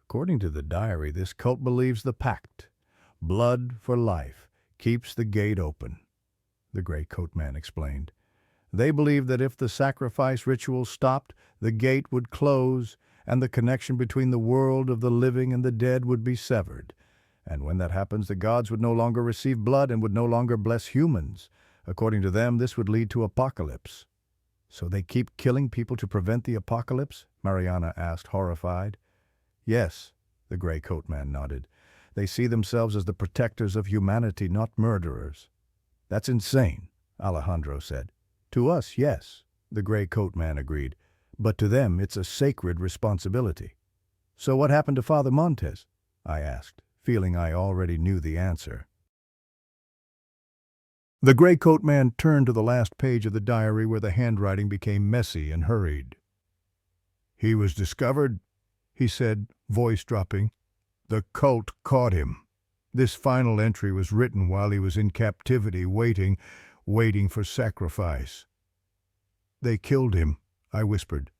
"According to the diary, this cult believes the pact, blood for life, keeps the gate open," the gray coat man explained. "They believe that if the sacrifice ritual stopped, the gate would close, and the connection between the world of the living and the dead would be severed. And when that happens, the gods would no longer receive blood and would no longer bless humans. According to them, this would lead to apocalypse." "So they keep killing people to prevent the apocalypse?" Mariana asked, horrified. "Yes," the gray coat man nodded. "They see themselves as the protectors of humanity, not murderers." "That's insane," Alejandro said. "To us, yes," the gray coat man agreed. "But to them, it's a sacred responsibility." "So what happened to Father Montez?" I asked, feeling I already knew the answer. The gray coat man turned to the last page of the diary where the handwriting became messy and hurried. "He was discovered," he said, voice dropping. "The cult caught him. This final entry was written while he was in captivity, waiting for sacrifice." "They killed him," I whispered.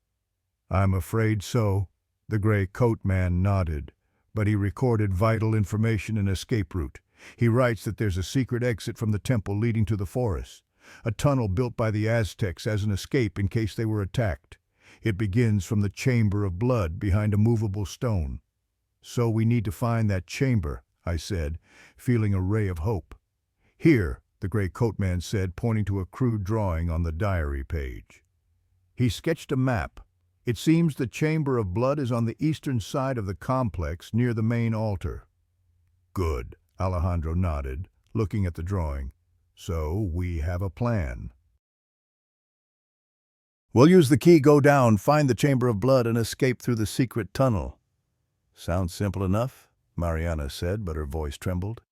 "I'm afraid so," the gray coat man nodded, "but he recorded vital information and escape route. He writes that there's a secret exit from the temple leading to the forest, a tunnel built by the Aztecs as an escape in case they were attacked. It begins from the chamber of blood behind a movable stone. So we need to find that chamber," I said, feeling a ray of hope. "Here," the gray coat man said, pointing to a crude drawing on the diary page. He sketched a map. "It seems the chamber of blood is on the eastern side of the complex, near the main altar." "Good," Alejandro nodded, looking at the drawing. "So we have a plan." "We'll use the key, go down, find the chamber of blood, and escape through the secret tunnel." "Sounds simple enough," Mariana said, but her voice trembled.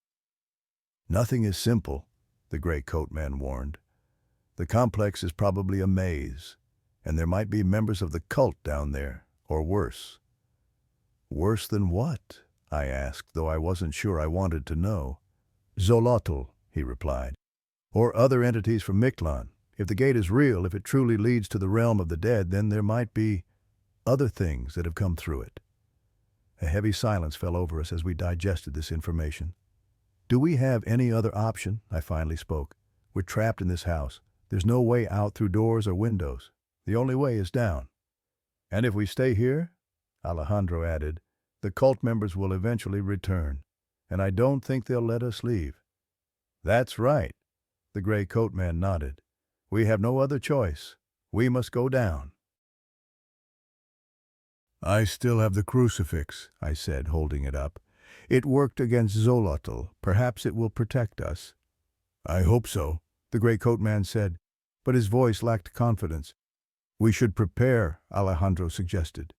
"Nothing is simple," the gray coat man warned. "The complex is probably a maze, and there might be members of the cult down there, or worse." "Worse than what?" I asked, though I wasn't sure I wanted to know. "Xolotl," he replied. "Or other entities from Mictlan. If the gate is real, if it truly leads to the realm of the dead, then there might be other things that have come through it." A heavy silence fell over us as we digested this information. "Do we have any other option?" I finally spoke. "We're trapped in this house. There's no way out through doors or windows. The only way is down." "And if we stay here," Alejandro added, "the cult members will eventually return, and I don't think they'll let us leave." "That's right," the gray coat man nodded. "We have no other choice. We must go down." I still have the crucifix, I said, holding it up. It worked against Xolotl. Perhaps it will protect us. I hope so, the gray coat man said, but his voice lacked confidence. We should prepare, Alejandro suggested.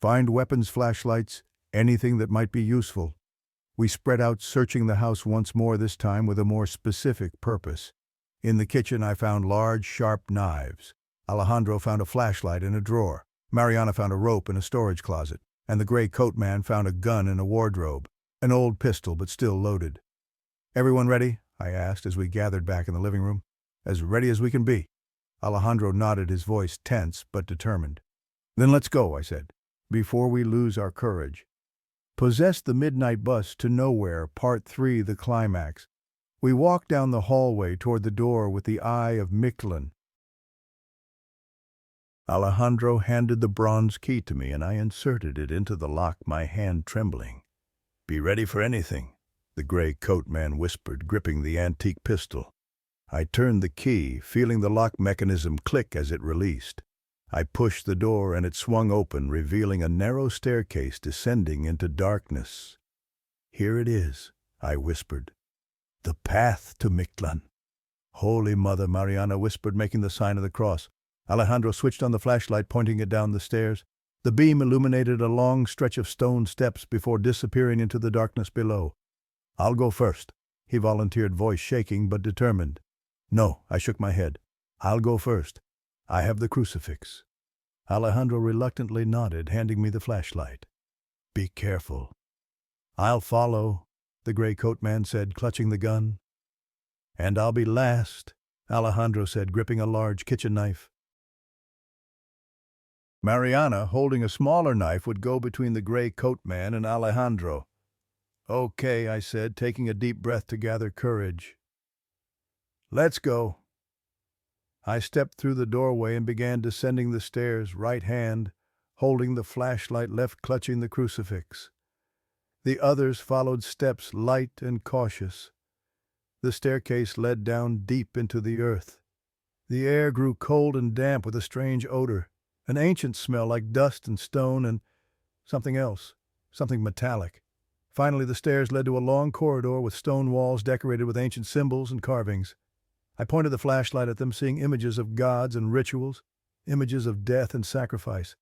Find weapons, flashlights, anything that might be useful. We spread out, searching the house once more, this time with a more specific purpose. In the kitchen I found large, sharp knives. Alejandro found a flashlight in a drawer. Mariana found a rope in a storage closet. And the gray coat man found a gun in a wardrobe. An old pistol, but still loaded. Everyone ready? I asked as we gathered back in the living room. As ready as we can be. Alejandro nodded, his voice tense but determined. Then let's go, I said, before we lose our courage. Possess the Midnight Bus to Nowhere, Part 3, the climax. We walked down the hallway toward the door with the eye of Mictlan. Alejandro handed the bronze key to me, and I inserted it into the lock, my hand trembling. Be ready for anything, the gray coat man whispered, gripping the antique pistol. I turned the key, feeling the lock mechanism click as it released. I pushed the door and it swung open, revealing a narrow staircase descending into darkness. Here it is, I whispered. The path to Mictlan. Holy Mother, Mariana whispered, making the sign of the cross. Alejandro switched on the flashlight, pointing it down the stairs. The beam illuminated a long stretch of stone steps before disappearing into the darkness below. I'll go first, he volunteered, voice shaking but determined. No, I shook my head. I'll go first. I have the crucifix. Alejandro reluctantly nodded, handing me the flashlight. Be careful. I'll follow, the gray coat man said, clutching the gun. And I'll be last, Alejandro said, gripping a large kitchen knife. Mariana, holding a smaller knife, would go between the gray coat man and Alejandro. Okay, I said, taking a deep breath to gather courage. Let's go. I stepped through the doorway and began descending the stairs, right hand holding the flashlight, left clutching the crucifix. The others followed, steps light and cautious. The staircase led down deep into the earth. The air grew cold and damp with a strange odor, an ancient smell like dust and stone and something else, something metallic. Finally, the stairs led to a long corridor with stone walls decorated with ancient symbols and carvings. I pointed the flashlight at them, seeing images of gods and rituals, images of death and sacrifice.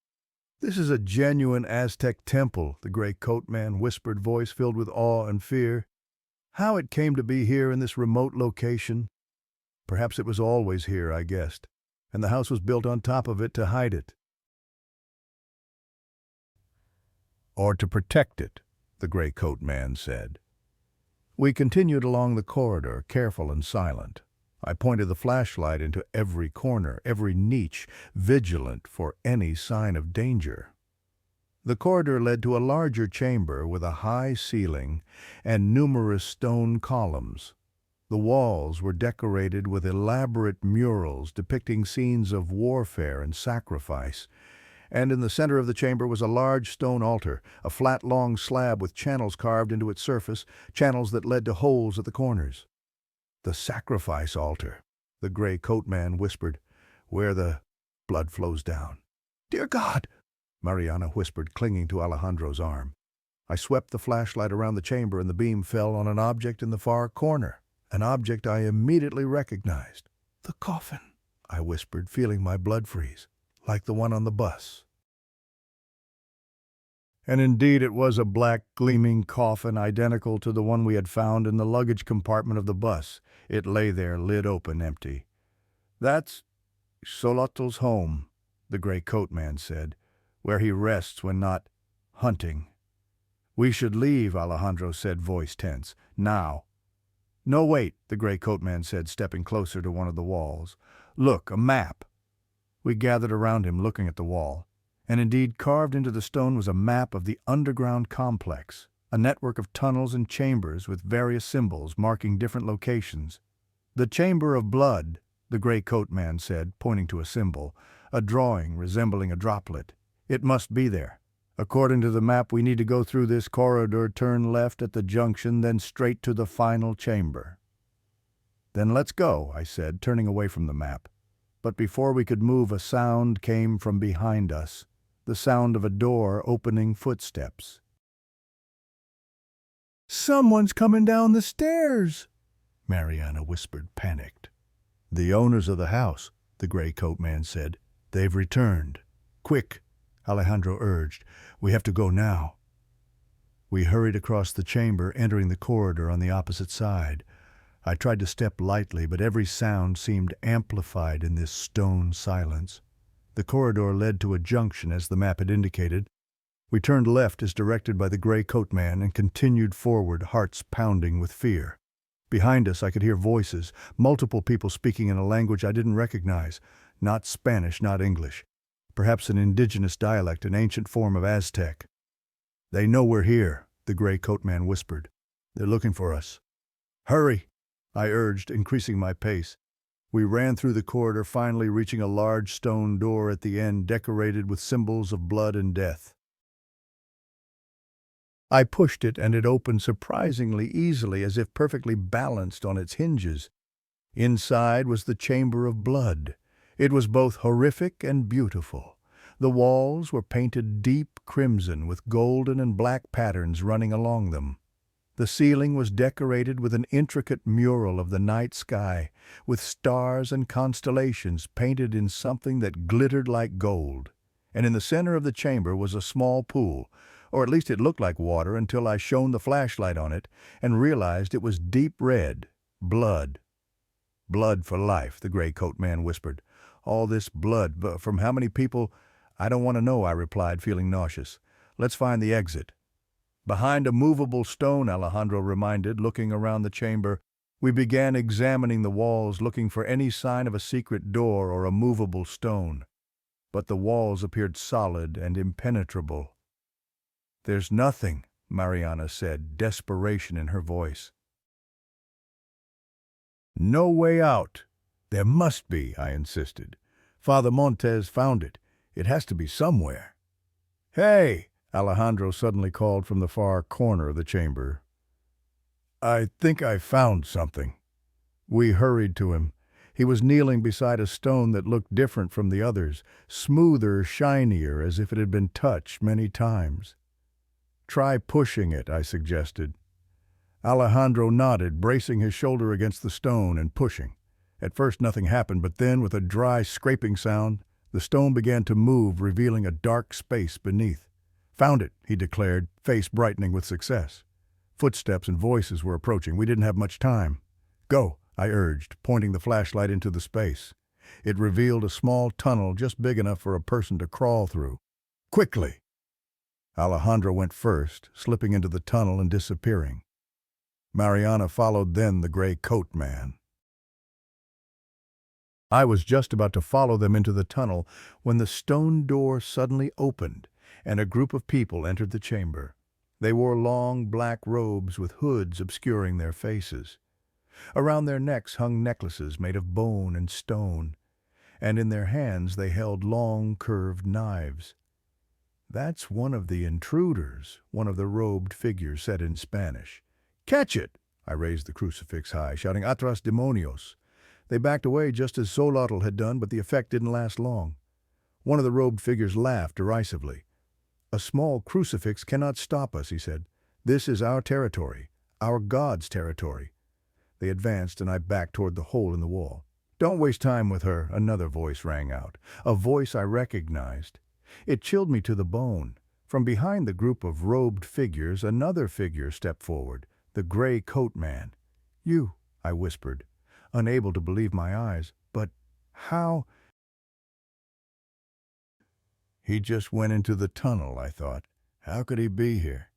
This is a genuine Aztec temple, the gray coat man whispered, voice filled with awe and fear. How it came to be here in this remote location? Perhaps it was always here, I guessed, and the house was built on top of it to hide it. Or to protect it, the gray coat man said. We continued along the corridor, careful and silent. I pointed the flashlight into every corner, every niche, vigilant for any sign of danger. The corridor led to a larger chamber with a high ceiling and numerous stone columns. The walls were decorated with elaborate murals depicting scenes of warfare and sacrifice, and in the center of the chamber was a large stone altar, a flat, long slab with channels carved into its surface, channels that led to holes at the corners. The sacrifice altar, the gray coat man whispered, where the blood flows down. Dear God, Mariana whispered, clinging to Alejandro's arm. I swept the flashlight around the chamber and the beam fell on an object in the far corner, an object I immediately recognized. The coffin, I whispered, feeling my blood freeze, like the one on the bus. And indeed it was a black, gleaming coffin identical to the one we had found in the luggage compartment of the bus. It lay there, lid open, empty. That's Xolotl's home, the gray coat man said, where he rests when not hunting. We should leave, Alejandro said, voice tense. Now. No, wait, the gray coat man said, stepping closer to one of the walls. Look, a map. We gathered around him, looking at the wall. And indeed, carved into the stone was a map of the underground complex, a network of tunnels and chambers with various symbols marking different locations. The Chamber of Blood, the gray coat man said, pointing to a symbol, a drawing resembling a droplet. It must be there. According to the map, we need to go through this corridor, turn left at the junction, then straight to the final chamber. Then let's go, I said, turning away from the map. But before we could move, a sound came from behind us. the sound of a door opening footsteps. "Someone's coming down the stairs," Mariana whispered, panicked. "The owners of the house," the gray coat man said. "They've returned." "Quick," Alejandro urged. "We have to go now." We hurried across the chamber, entering the corridor on the opposite side. I tried to step lightly, but every sound seemed amplified in this stone silence. The corridor led to a junction, as the map had indicated. We turned left as directed by the gray coat man and continued forward, hearts pounding with fear. Behind us I could hear voices, multiple people speaking in a language I didn't recognize. Not Spanish, not English. Perhaps an indigenous dialect, an ancient form of Aztec. "They know we're here," the gray coat man whispered. "They're looking for us." "Hurry," I urged, increasing my pace. We ran through the corridor, finally reaching a large stone door at the end decorated with symbols of blood and death. I pushed it and it opened surprisingly easily, as if perfectly balanced on its hinges. Inside was the Chamber of Blood. It was both horrific and beautiful. The walls were painted deep crimson with golden and black patterns running along them. The ceiling was decorated with an intricate mural of the night sky, with stars and constellations painted in something that glittered like gold. And in the center of the chamber was a small pool, or at least it looked like water until I shone the flashlight on it and realized it was deep red. Blood. "Blood for life," the gray coat man whispered. "All this blood, but from how many people?" "I don't want to know," I replied, feeling nauseous. "Let's find the exit." "Behind a movable stone," Alejandro reminded, looking around the chamber. We began examining the walls, looking for any sign of a secret door or a movable stone. But the walls appeared solid and impenetrable. "There's nothing," Mariana said, desperation in her voice. "No way out." "There must be," I insisted. "Father Montes found it. It has to be somewhere." "Hey!" Alejandro suddenly called from the far corner of the chamber. "I think I found something." We hurried to him. He was kneeling beside a stone that looked different from the others, smoother, shinier, as if it had been touched many times. "Try pushing it," I suggested. Alejandro nodded, bracing his shoulder against the stone and pushing. At first nothing happened, but then, with a dry scraping sound, the stone began to move, revealing a dark space beneath. "Found it," he declared, face brightening with success. Footsteps and voices were approaching. We didn't have much time. "Go," I urged, pointing the flashlight into the space. It revealed a small tunnel just big enough for a person to crawl through. "Quickly!" Alejandro went first, slipping into the tunnel and disappearing. Mariana followed, then the gray coat man. I was just about to follow them into the tunnel when the stone door suddenly opened and a group of people entered the chamber. They wore long black robes with hoods obscuring their faces. Around their necks hung necklaces made of bone and stone, and in their hands they held long curved knives. "That's one of the intruders," one of the robed figures said in Spanish. "Catch it!" I raised the crucifix high, shouting, "Atras demonios!" They backed away just as Xolotl had done, but the effect didn't last long. One of the robed figures laughed derisively. "A small crucifix cannot stop us," he said. "This is our territory, our God's territory." They advanced, and I backed toward the hole in the wall. "Don't waste time with her," another voice rang out, a voice I recognized. It chilled me to the bone. From behind the group of robed figures, another figure stepped forward, the gray coat man. "You," I whispered, unable to believe my eyes. "But how—" He just went into the tunnel, I thought. How could he be here?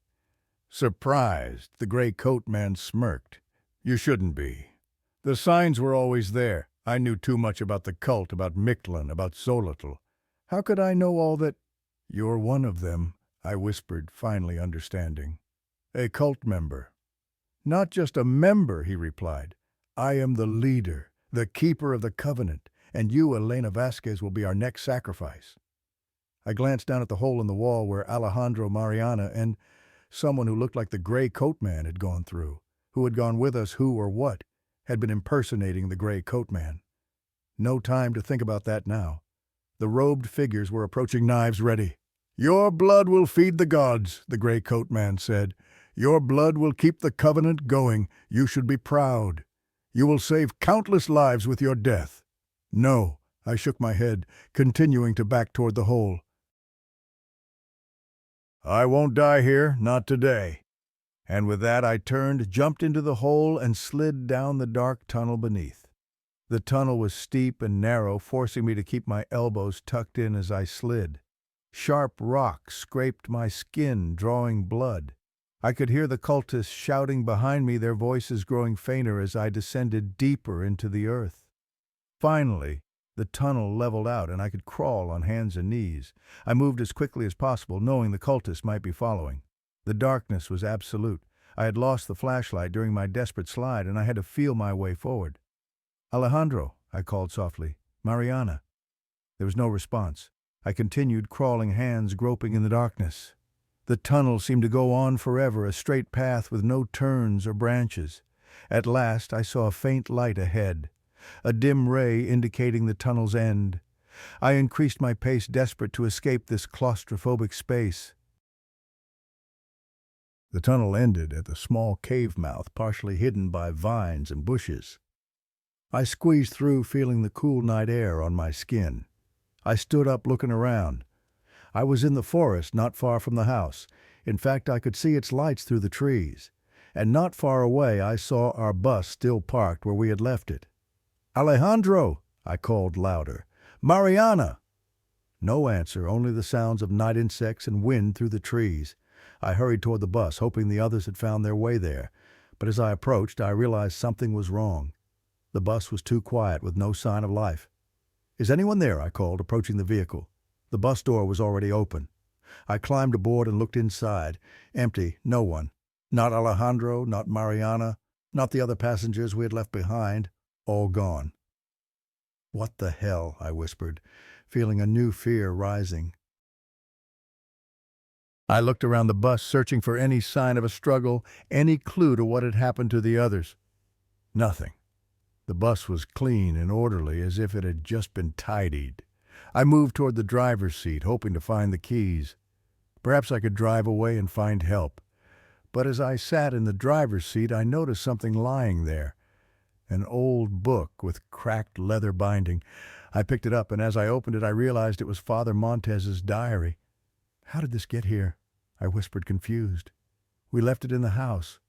Surprised, the gray coat man smirked. "You shouldn't be. The signs were always there. I knew too much about the cult, about Mictlan, about Xolotl. How could I know all that?" "You're one of them," I whispered, finally understanding. "A cult member." "Not just a member," he replied. "I am the leader, the keeper of the covenant, and you, Elena Vasquez, will be our next sacrifice." I glanced down at the hole in the wall where Alejandro, Mariana, and someone who looked like the gray coat man had gone through. Who had gone with us, who or what, had been impersonating the gray coat man. No time to think about that now. The robed figures were approaching, knives ready. Your blood will feed the gods, the gray coat man said. Your blood will keep the covenant going. You should be proud. You will save countless lives with your death. No, I shook my head, continuing to back toward the hole. I won't die here, not today. And with that I turned, jumped into the hole, and slid down the dark tunnel beneath. The tunnel was steep and narrow, forcing me to keep my elbows tucked in as I slid. Sharp rocks scraped my skin, drawing blood. I could hear the cultists shouting behind me, their voices growing fainter as I descended deeper into the earth. Finally, the tunnel leveled out and I could crawl on hands and knees. I moved as quickly as possible, knowing the cultists might be following. The darkness was absolute. I had lost the flashlight during my desperate slide, and I had to feel my way forward. "Alejandro," I called softly. "Mariana." There was no response. I continued crawling, hands groping in the darkness. The tunnel seemed to go on forever, a straight path with no turns or branches. At last I saw a faint light ahead, a dim ray indicating the tunnel's end. I increased my pace, desperate to escape this claustrophobic space. The tunnel ended at the small cave mouth, partially hidden by vines and bushes. I squeezed through, feeling the cool night air on my skin. I stood up, looking around. I was in the forest, not far from the house. In fact, I could see its lights through the trees. And not far away, I saw our bus still parked where we had left it. "Alejandro!" I called louder. "Mariana!" No answer, only the sounds of night insects and wind through the trees. I hurried toward the bus, hoping the others had found their way there. But as I approached, I realized something was wrong. The bus was too quiet, with no sign of life. "Is anyone there?" I called, approaching the vehicle. The bus door was already open. I climbed aboard and looked inside. Empty, no one. Not Alejandro, not Mariana, not the other passengers we had left behind. All gone. "What the hell?" I whispered, feeling a new fear rising. I looked around the bus, searching for any sign of a struggle, any clue to what had happened to the others. Nothing. The bus was clean and orderly, as if it had just been tidied. I moved toward the driver's seat, hoping to find the keys. Perhaps I could drive away and find help. But as I sat in the driver's seat, I noticed something lying there. An old book with cracked leather binding. I picked it up, and as I opened it, I realized it was Father Montez's diary. "How did this get here?" I whispered, confused. "We left it in the house."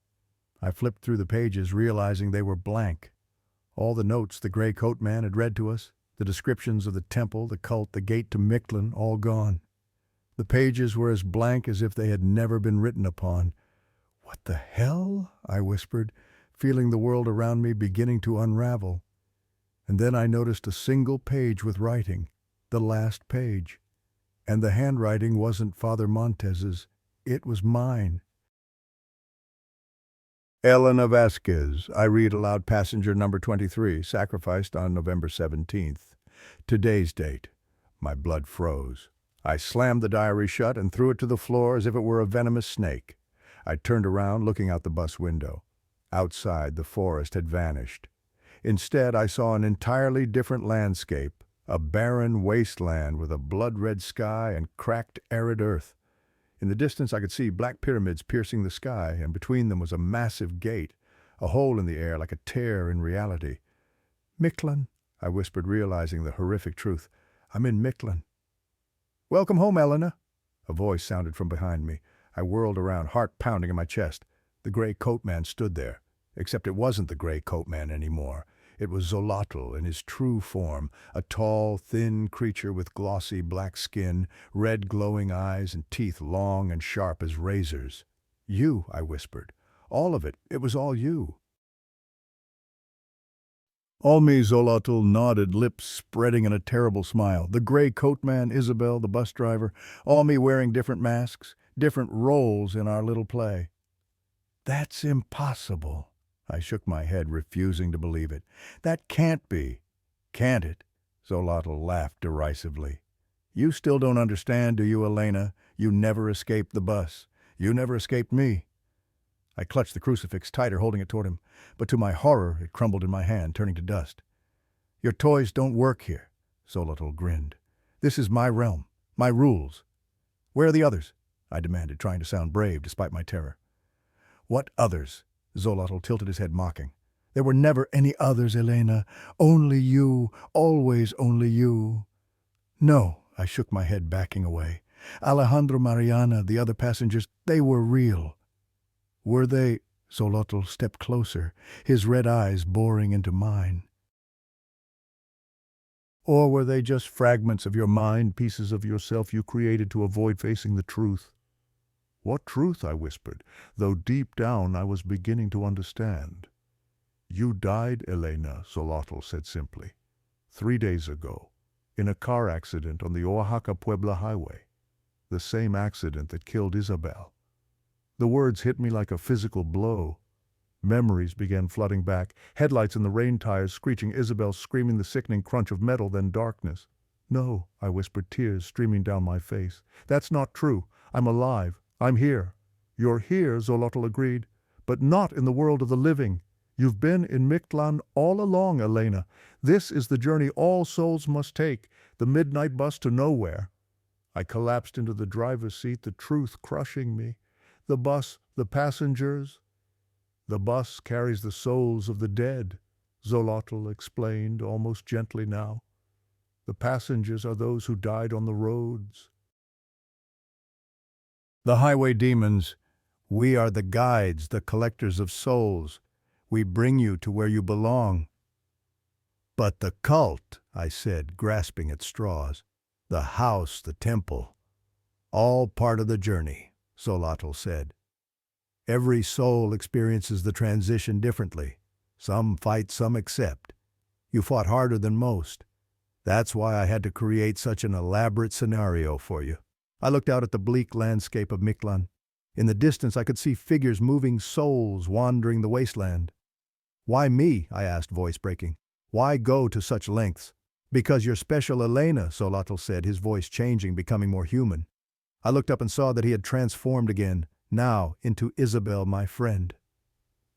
I flipped through the pages, realizing they were blank. All the notes the gray coat man had read to us, the descriptions of the temple, the cult, the gate to Mictlan, all gone. The pages were as blank as if they had never been written upon. "What the hell?" I whispered, feeling the world around me beginning to unravel. And then I noticed a single page with writing, the last page. And the handwriting wasn't Father Montez's, it was mine. "Elena Vasquez," I read aloud, "passenger number 23, sacrificed on November 17th. Today's date." My blood froze. I slammed the diary shut and threw it to the floor as if it were a venomous snake. I turned around, looking out the bus window. Outside, the forest had vanished. Instead, I saw an entirely different landscape, a barren wasteland with a blood-red sky and cracked, arid earth. In the distance, I could see black pyramids piercing the sky, and between them was a massive gate, a hole in the air like a tear in reality. "Mictlan," I whispered, realizing the horrific truth. "I'm in Mictlan." "Welcome home, Elena," a voice sounded from behind me. I whirled around, heart pounding in my chest. The gray coat man stood there, except it wasn't the gray coat man anymore. It was Xolotl in his true form, a tall, thin creature with glossy black skin, red glowing eyes, and teeth long and sharp as razors. "You," I whispered. "All of it. It was all you." All me, Xolotl nodded, lips spreading in a terrible smile. The gray coat man, Isabel, the bus driver, all me wearing different masks, different roles in our little play. "That's impossible." I shook my head, refusing to believe it. "That can't be." "Can't it?" Xolotl laughed derisively. "You still don't understand, do you, Elena? You never escaped the bus. You never escaped me." I clutched the crucifix tighter, holding it toward him, but to my horror it crumbled in my hand, turning to dust. "Your toys don't work here," Xolotl grinned. "This is my realm, my rules." Where are the others? I demanded, trying to sound brave despite my terror. What others? Xolotl tilted his head, mocking. There were never any others, Elena. Only you, always only you. No, I shook my head, backing away. Alejandro, Mariana, the other passengers, they were real. Were they? Xolotl stepped closer, his red eyes boring into mine. Or were they just fragments of your mind, pieces of yourself you created to avoid facing the truth? What truth? I whispered, though deep down I was beginning to understand. You died, Elena, Xolotl said simply, 3 days ago, in a car accident on the Oaxaca-Puebla highway, the same accident that killed Isabel. The words hit me like a physical blow. Memories began flooding back, headlights in the rain tires screeching, Isabel screaming, the sickening crunch of metal, then darkness. No, I whispered, tears streaming down my face. That's not true. I'm alive. I'm here. You're here, Xolotl agreed, but not in the world of the living. You've been in Mictlan all along, Elena. This is the journey all souls must take, the midnight bus to nowhere. I collapsed into the driver's seat, the truth crushing me. The bus, the passengers. The bus carries the souls of the dead, Xolotl explained, almost gently now. The passengers are those who died on the roads. The highway demons, we are the guides, the collectors of souls. We bring you to where you belong. But the cult, I said, grasping at straws. The house, the temple. All part of the journey, Xolotl said. Every soul experiences the transition differently. Some fight, some accept. You fought harder than most. That's why I had to create such an elaborate scenario for you. I looked out at the bleak landscape of Mictlan. In the distance I could see figures moving, souls wandering the wasteland. Why me? I asked, voice breaking. Why go to such lengths? Because you're special, Elena, Xolotl said, his voice changing, becoming more human. I looked up and saw that he had transformed again, now into Isabel, my friend.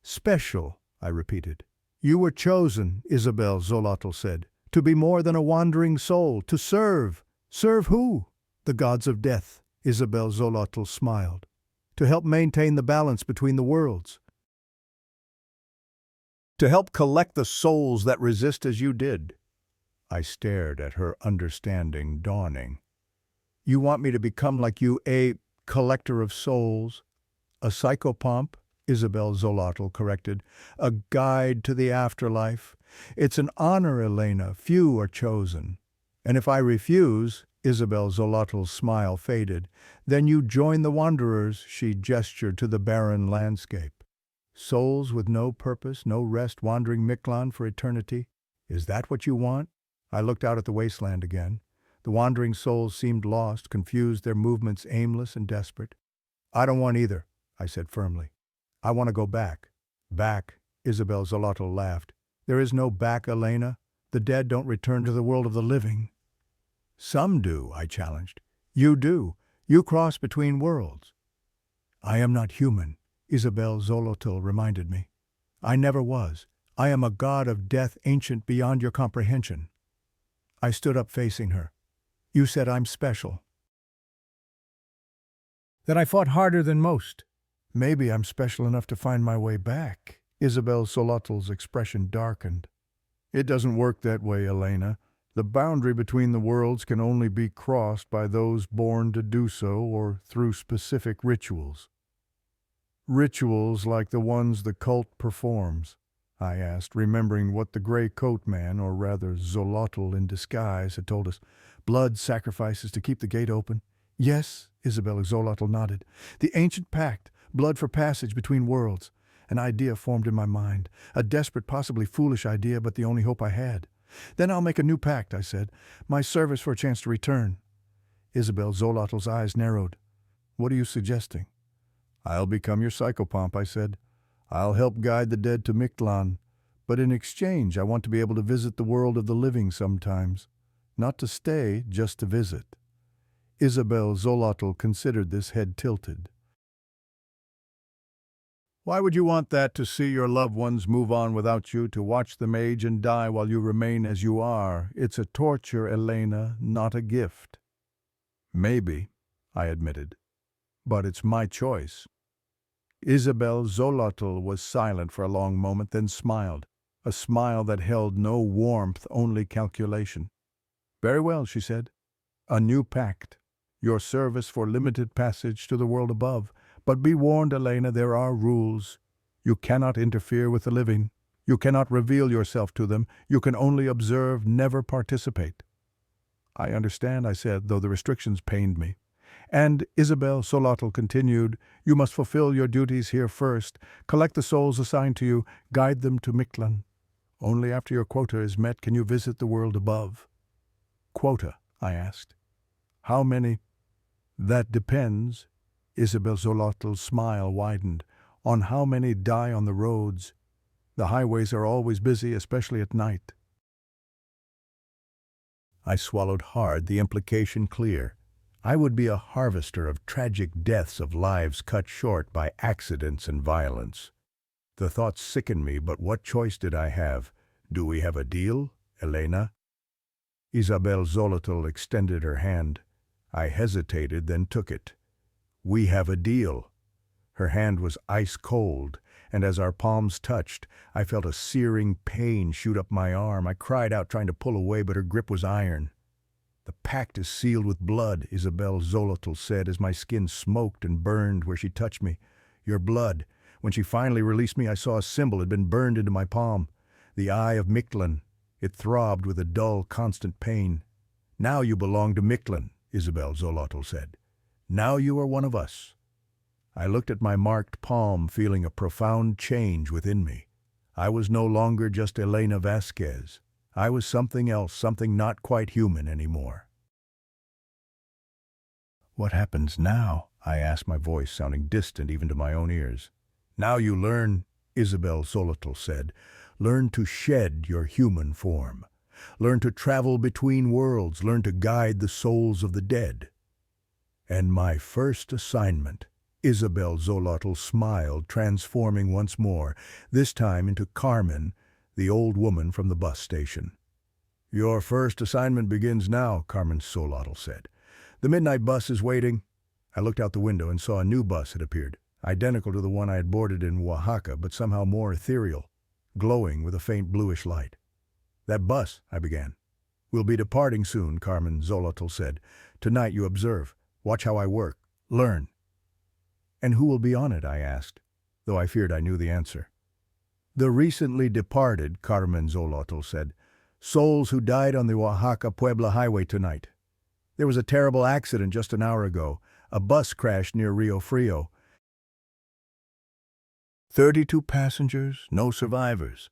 Special, I repeated. You were chosen, Isabel, Xolotl said, to be more than a wandering soul, to serve. Serve who? The gods of death, Isabel, Xolotl smiled. To help maintain the balance between the worlds. To help collect the souls that resist as you did. I stared at her, understanding dawning. You want me to become like you, a collector of souls? A psychopomp, Isabel, Xolotl corrected. A guide to the afterlife. It's an honor, Elena. Few are chosen. And if I refuse, Isabel, Xolotl's smile faded, then you join the wanderers, she gestured to the barren landscape. Souls with no purpose, no rest, wandering Mictlan for eternity. Is that what you want? I looked out at the wasteland again. The wandering souls seemed lost, confused, their movements aimless and desperate. I don't want either, I said firmly. I want to go back. Back, Isabel, Xolotl laughed. There is no back, Elena. The dead don't return to the world of the living. Some do, I challenged. You do. You cross between worlds. I am not human, Isabel, Xolotl reminded me. I never was. I am a god of death, ancient beyond your comprehension. I stood up facing her. You said I'm special. That I fought harder than most. Maybe I'm special enough to find my way back. Isabel Xolotl's expression darkened. It doesn't work that way, Elena. The boundary between the worlds can only be crossed by those born to do so or through specific rituals. Rituals like the ones the cult performs, I asked, remembering what the gray coat man, or rather Xolotl in disguise, had told us. Blood sacrifices to keep the gate open. Yes, Isabel Xolotl nodded. The ancient pact, blood for passage between worlds. An idea formed in my mind. A desperate, possibly foolish idea, but the only hope I had. Then I'll make a new pact, I said. My service for a chance to return. Isabel Xolotl's eyes narrowed. What are you suggesting? I'll become your psychopomp, I said. I'll help guide the dead to Mictlan. But in exchange, I want to be able to visit the world of the living sometimes. Not to stay, just to visit. Isabel Xolotl considered this, head tilted. Why would you want that? To see your loved ones move on without you, to watch them age and die while you remain as you are? It's a torture, Elena, not a gift. Maybe. I admitted. But it's my choice. Isabel Xolotl was silent for a long moment, then smiled, a smile that held no warmth, only calculation. Very well, she said. A new pact. Your service for limited passage to the world above. But be warned, Elena, there are rules. You cannot interfere with the living. You cannot reveal yourself to them. You can only observe, never participate. I understand, I said, though the restrictions pained me. And Isabel Xolotl continued, you must fulfill your duties here first, collect the souls assigned to you, guide them to Mictlan. Only after your quota is met can you visit the world above. Quota, I asked. How many? That depends, Isabel Xolotl's smile widened, on how many die on the roads. The highways are always busy, especially at night. I swallowed hard, the implication clear. I would be a harvester of tragic deaths of lives cut short by accidents and violence. The thought sickened me, but what choice did I have? Do we have a deal, Elena? Isabel Xolotl extended her hand. I hesitated, then took it. We have a deal. Her hand was ice cold, and as our palms touched, I felt a searing pain shoot up my arm. I cried out, trying to pull away, but her grip was iron. The pact is sealed with blood, Isabel Xolotl said as my skin smoked and burned where she touched me. Your blood. When she finally released me, I saw a symbol had been burned into my palm. The eye of Mictlan. It throbbed with a dull, constant pain. Now you belong to Mictlan, Isabel Xolotl said. Now you are one of us. I looked at my marked palm, feeling a profound change within me. I was no longer just Elena Vasquez. I was something else, something not quite human anymore. What happens now? I asked, my voice sounding distant even to my own ears. Now you learn, Isabel Xolotl said. Learn to shed your human form. Learn to travel between worlds. Learn to guide the souls of the dead. And my first assignment, Isabel Xolotl smiled, transforming once more, this time into Carmen, the old woman from the bus station. Your first assignment begins now, Carmen Xolotl said. The midnight bus is waiting. I looked out the window and saw a new bus had appeared, identical to the one I had boarded in Oaxaca, but somehow more ethereal, glowing with a faint bluish light. That bus, I began. We'll be departing soon, Carmen Xolotl said. Tonight you observe. Watch how I work. Learn. And who will be on it, I asked, though I feared I knew the answer. The recently departed, Carmen Xolotl said. Souls who died on the Oaxaca-Puebla highway tonight. There was a terrible accident just an hour ago. A bus crashed near Rio Frio. 32 passengers, no survivors.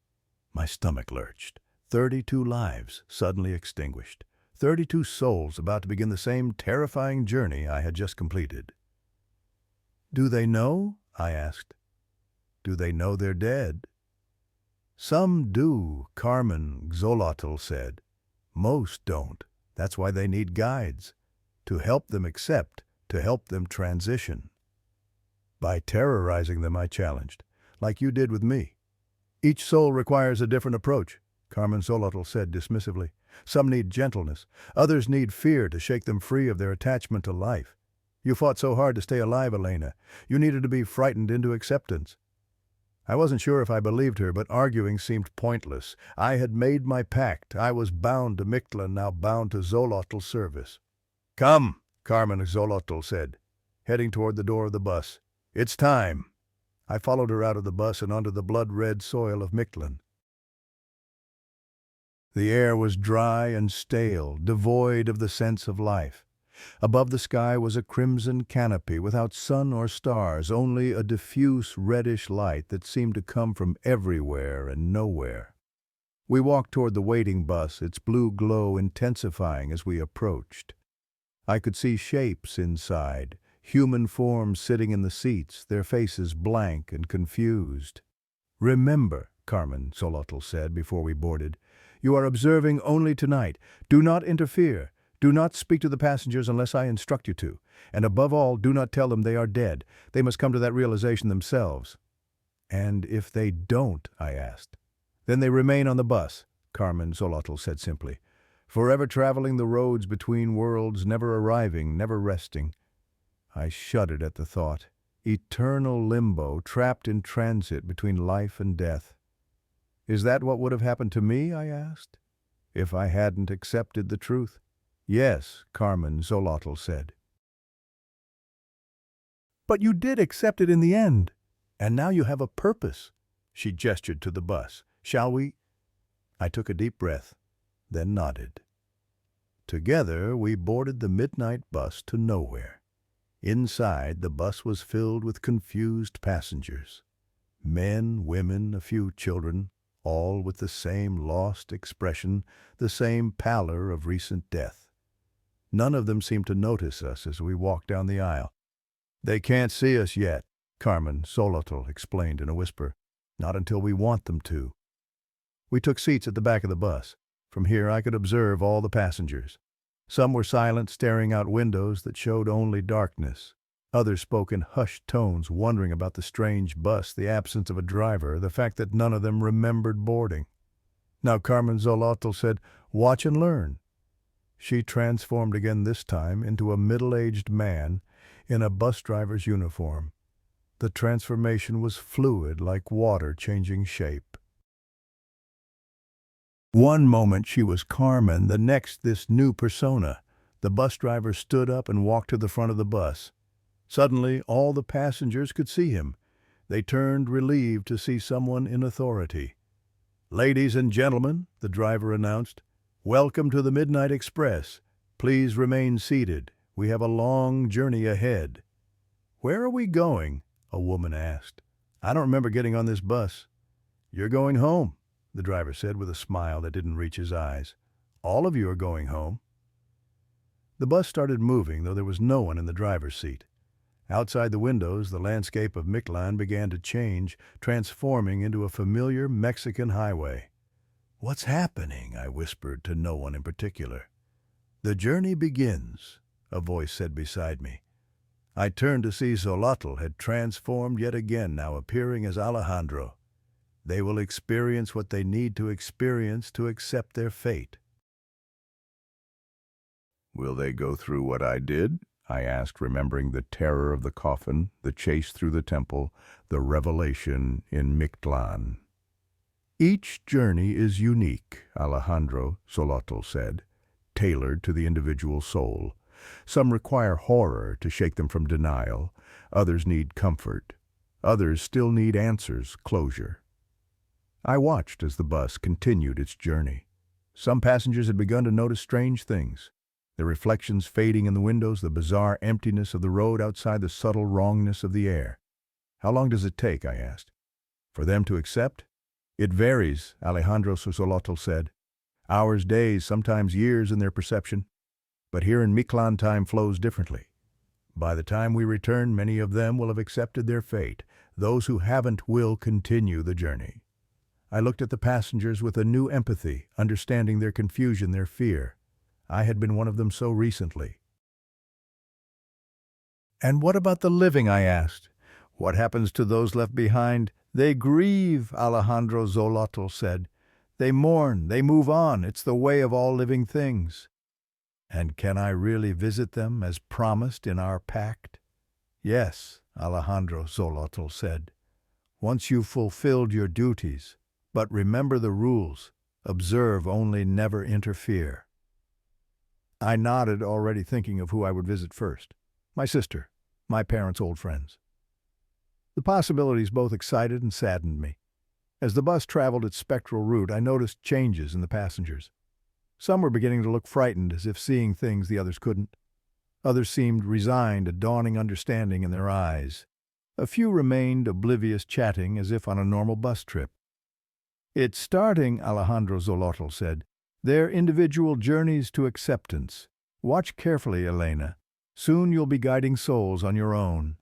My stomach lurched. 32 lives suddenly extinguished. 32 souls about to begin the same terrifying journey I had just completed. Do they know? I asked. Do they know they're dead? Some do, Carmen Xolotl said. Most don't. That's why they need guides. To help them accept, to help them transition. By terrorizing them, I challenged, like you did with me. Each soul requires a different approach, Carmen Xolotl said dismissively. Some need gentleness. Others need fear to shake them free of their attachment to life. You fought so hard to stay alive, Elena. You needed to be frightened into acceptance. I wasn't sure if I believed her, but arguing seemed pointless. I had made my pact. I was bound to Mictlan, now bound to Xolotl's service. Come, Carmen Xolotl said, heading toward the door of the bus. It's time. I followed her out of the bus and onto the blood-red soil of Mictlan. The air was dry and stale, devoid of the sense of life. Above the sky was a crimson canopy without sun or stars, only a diffuse reddish light that seemed to come from everywhere and nowhere. We walked toward the waiting bus, its blue glow intensifying as we approached. I could see shapes inside, human forms sitting in the seats, their faces blank and confused. Remember, Carmen Xolotl said before we boarded, you are observing only tonight. Do not interfere. Do not speak to the passengers unless I instruct you to. And above all, do not tell them they are dead. They must come to that realization themselves. And if they don't, I asked. Then they remain on the bus, Carmen Xolotl said simply. Forever traveling the roads between worlds, never arriving, never resting. I shuddered at the thought. Eternal limbo, trapped in transit between life and death. Is that what would have happened to me, I asked, if I hadn't accepted the truth? Yes, Carmen, Xolotl said. But you did accept it in the end, and now you have a purpose. She gestured to the bus. Shall we? I took a deep breath, then nodded. Together we boarded the midnight bus to nowhere. Inside, the bus was filled with confused passengers. Men, women, a few children, all with the same lost expression, the same pallor of recent death. None of them seemed to notice us as we walked down the aisle. They can't see us yet, Carmen, Xolotl explained in a whisper. Not until we want them to. We took seats at the back of the bus. From here I could observe all the passengers. Some were silent, staring out windows that showed only darkness. Others spoke in hushed tones, wondering about the strange bus, the absence of a driver, the fact that none of them remembered boarding. Now Carmen Xolotl said, "Watch and learn." She transformed again this time into a middle-aged man in a bus driver's uniform. The transformation was fluid, like water changing shape. One moment she was Carmen, the next this new persona. The bus driver stood up and walked to the front of the bus. Suddenly, all the passengers could see him. They turned relieved to see someone in authority. "Ladies and gentlemen," the driver announced, "welcome to the Midnight Express. Please remain seated. We have a long journey ahead." "Where are we going?" a woman asked. "I don't remember getting on this bus." "You're going home," the driver said with a smile that didn't reach his eyes. "All of you are going home." The bus started moving, though there was no one in the driver's seat. Outside the windows, the landscape of Mictlan began to change, transforming into a familiar Mexican highway. "What's happening?" I whispered to no one in particular. "The journey begins," a voice said beside me. I turned to see Xolotl had transformed yet again, now appearing as Alejandro. They will experience what they need to experience to accept their fate. "Will they go through what I did?" I asked, remembering the terror of the coffin, the chase through the temple, the revelation in Mictlan. "Each journey is unique," Alejandro, Xolotl said, "tailored to the individual soul. Some require horror to shake them from denial, others need comfort, others still need answers, closure." I watched as the bus continued its journey. Some passengers had begun to notice strange things. The reflections fading in the windows, the bizarre emptiness of the road outside, the subtle wrongness of the air. "How long does it take?" I asked. "For them to accept?" "It varies," Alejandro Xolotl said. "Hours, days, sometimes years in their perception. But here in Mictlan time flows differently. By the time we return, many of them will have accepted their fate. Those who haven't will continue the journey." I looked at the passengers with a new empathy, understanding their confusion, their fear. I had been one of them so recently. "And what about the living?" I asked. "What happens to those left behind?" "They grieve," Alejandro Xolotl said. "They mourn, they move on. It's the way of all living things." "And can I really visit them as promised in our pact?" "Yes," Alejandro Xolotl said. "Once you've fulfilled your duties. But remember the rules. Observe only, never interfere." I nodded, already thinking of who I would visit first. My sister, my parents' old friends. The possibilities both excited and saddened me. As the bus traveled its spectral route, I noticed changes in the passengers. Some were beginning to look frightened, as if seeing things the others couldn't. Others seemed resigned, a dawning understanding in their eyes. A few remained oblivious, chatting as if on a normal bus trip. "It's starting," Alejandro Xolotl said. "They're individual journeys to acceptance. Watch carefully, Elena. Soon you'll be guiding souls on your own."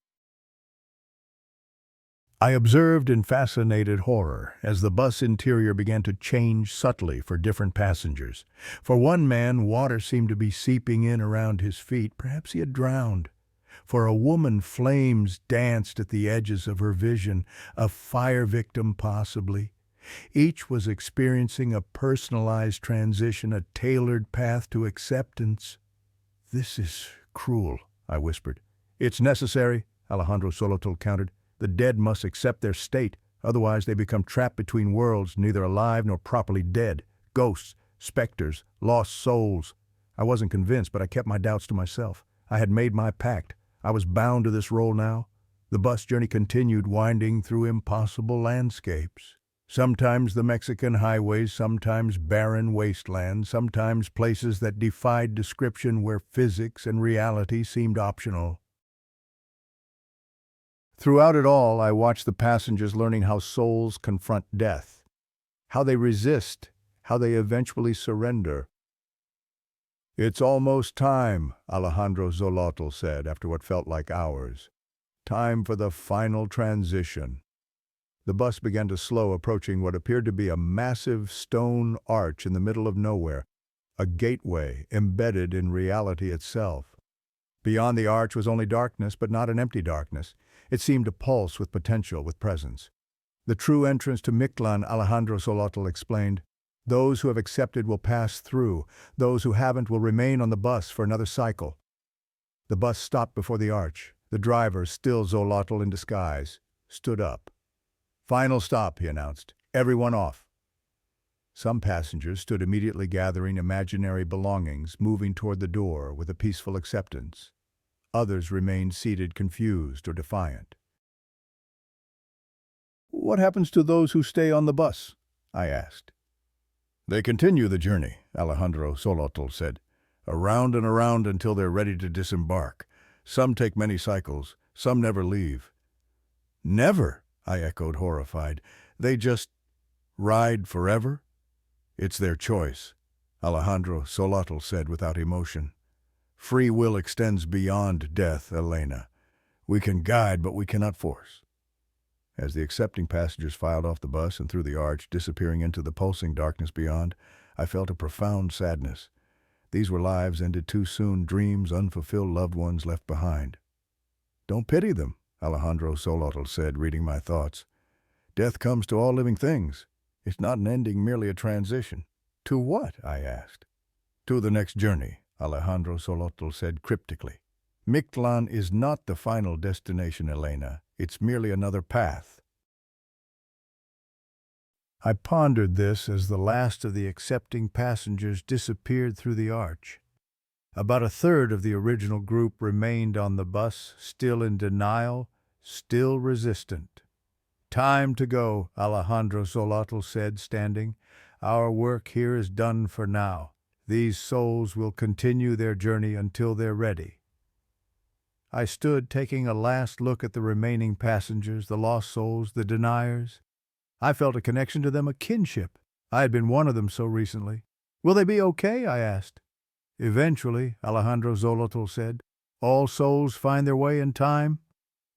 I observed in fascinated horror as the bus interior began to change subtly for different passengers. For one man, water seemed to be seeping in around his feet. Perhaps he had drowned. For a woman, flames danced at the edges of her vision, a fire victim possibly. Each was experiencing a personalized transition, a tailored path to acceptance. "This is cruel," I whispered. It's necessary, Alejandro Xolotl countered. The dead must accept their state, otherwise they become trapped between worlds, neither alive nor properly dead. Ghosts, specters, lost souls. I wasn't convinced, but I kept my doubts to myself. I had made my pact. I was bound to this role now. The bus journey continued, winding through impossible landscapes. Sometimes the Mexican highways, sometimes barren wastelands, sometimes places that defied description where physics and reality seemed optional. Throughout it all, I watched the passengers learning how souls confront death, how they resist, how they eventually surrender. "It's almost time," Alejandro Xolotl said after what felt like hours. "Time for the final transition." The bus began to slow, approaching what appeared to be a massive stone arch in the middle of nowhere, a gateway embedded in reality itself. Beyond the arch was only darkness, but not an empty darkness. It seemed to pulse with potential, with presence. "The true entrance to Mictlan," Alejandro Xolotl explained. "Those who have accepted will pass through. Those who haven't will remain on the bus for another cycle." The bus stopped before the arch. The driver, still Xolotl in disguise, stood up. "Final stop," he announced. "Everyone off." Some passengers stood immediately, gathering imaginary belongings, moving toward the door with a peaceful acceptance. Others remained seated, confused or defiant. "What happens to those who stay on the bus?" I asked. "They continue the journey," Alejandro Xolotl said. "Around and around until they're ready to disembark. Some take many cycles, some never leave." "Never?" I echoed, horrified. "They just ride forever?" "It's their choice," Alejandro Xolotl said without emotion. "Free will extends beyond death, Elena. We can guide, but we cannot force." As the accepting passengers filed off the bus and through the arch, disappearing into the pulsing darkness beyond, I felt a profound sadness. These were lives ended too soon, dreams, unfulfilled loved ones left behind. "Don't pity them," Alejandro Xolotl said, reading my thoughts. "Death comes to all living things. It's not an ending, merely a transition." "To what?" I asked. "To the next journey," Alejandro Xolotl said cryptically. "Mictlan is not the final destination, Elena. It's merely another path." I pondered this as the last of the accepting passengers disappeared through the arch. About a third of the original group remained on the bus, still in denial, still resistant. "Time to go," Alejandro Xolotl said, standing. "Our work here is done for now. These souls will continue their journey until they're ready." I stood, taking a last look at the remaining passengers, the lost souls, the deniers. I felt a connection to them, a kinship. I had been one of them so recently. "Will they be okay?" I asked. "Eventually," Alejandro Xolotl said. "All souls find their way in time."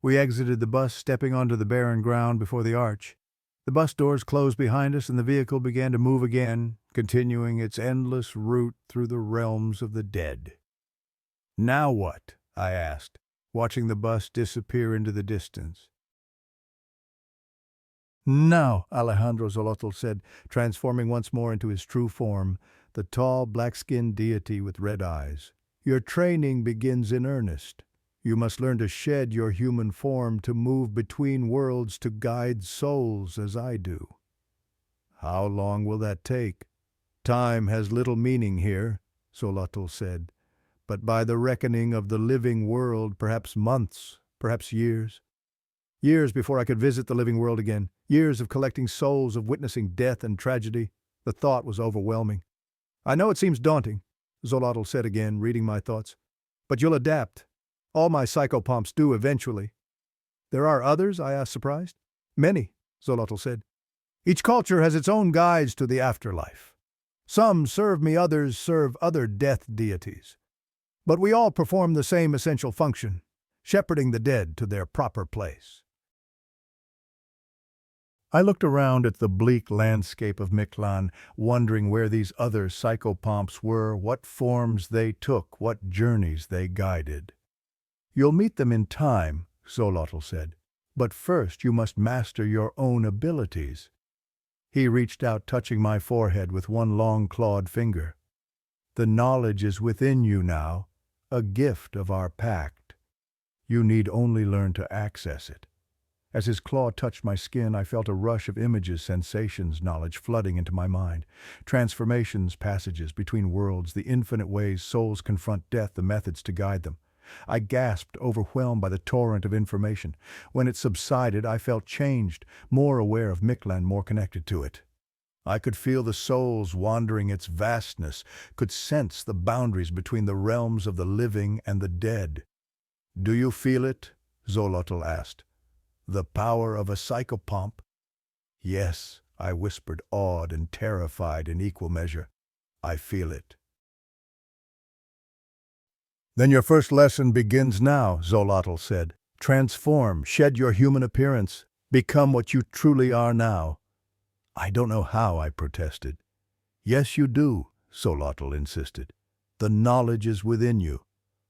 We exited the bus, stepping onto the barren ground before the arch. The bus doors closed behind us and the vehicle began to move again, continuing its endless route through the realms of the dead. "Now what?" I asked, watching the bus disappear into the distance. "Now," Alejandro Xolotl said, transforming once more into his true form, the tall, black-skinned deity with red eyes. "Your training begins in earnest. You must learn to shed your human form, to move between worlds, to guide souls as I do." "How long will that take?" "Time has little meaning here," Xolotl said. "But by the reckoning of the living world, perhaps months, perhaps years. Years before I could visit the living world again. Years of collecting souls, of witnessing death and tragedy." The thought was overwhelming. "I know it seems daunting," Xolotl said again, reading my thoughts. "But you'll adapt. All my psychopomps do eventually." "There are others?" I asked, surprised. "Many," Xolotl said. "Each culture has its own guides to the afterlife. Some serve me, others serve other death deities. But we all perform the same essential function, shepherding the dead to their proper place." I looked around at the bleak landscape of Mictlan, wondering where these other psychopomps were, what forms they took, what journeys they guided. "You'll meet them in time," Xolotl said. "But first you must master your own abilities." He reached out, touching my forehead with one long clawed finger. "The knowledge is within you now, a gift of our pact. You need only learn to access it. As his claw touched my skin, I felt a rush of images, sensations, knowledge flooding into my mind. Transformations, passages between worlds, the infinite ways souls confront death, the methods to guide them. I gasped, overwhelmed by the torrent of information. When it subsided, I felt changed, more aware of Mictlan, more connected to it. I could feel the souls wandering its vastness, could sense the boundaries between the realms of the living and the dead. "Do you feel it?" Xolotl asked. "The power of a psychopomp?" "Yes," I whispered, awed and terrified in equal measure. "I feel it." "Then your first lesson begins now," Xolotl said. "Transform, shed your human appearance, become what you truly are now." "I don't know how," I protested. "Yes, you do," Xolotl insisted. "The knowledge is within you.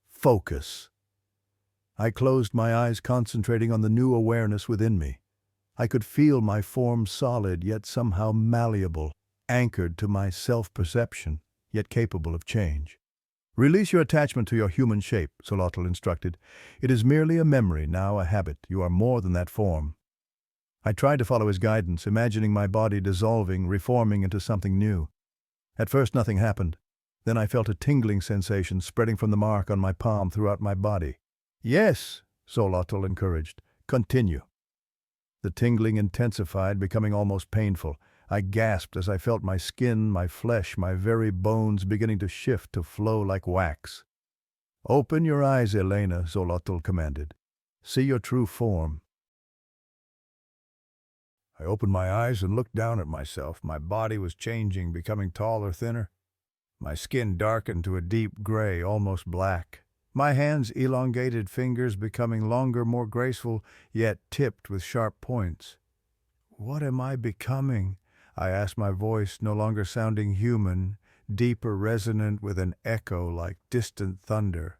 Focus." I closed my eyes, concentrating on the new awareness within me. I could feel my form solid, yet somehow malleable, anchored to my self-perception, yet capable of change. "Release your attachment to your human shape," Xolotl instructed. "It is merely a memory, now a habit. You are more than that form." I tried to follow his guidance, imagining my body dissolving, reforming into something new. At first nothing happened. Then I felt a tingling sensation spreading from the mark on my palm throughout my body. "Yes," Xolotl encouraged. "Continue." The tingling intensified, becoming almost painful. I gasped as I felt my skin, my flesh, my very bones beginning to shift, to flow like wax. "Open your eyes, Elena," Xolotl commanded. "See your true form." I opened my eyes and looked down at myself. My body was changing, becoming taller, thinner. My skin darkened to a deep gray, almost black. My hands elongated, fingers becoming longer, more graceful, yet tipped with sharp points. "What am I becoming?" I asked, my voice no longer sounding human, deeper, resonant with an echo like distant thunder.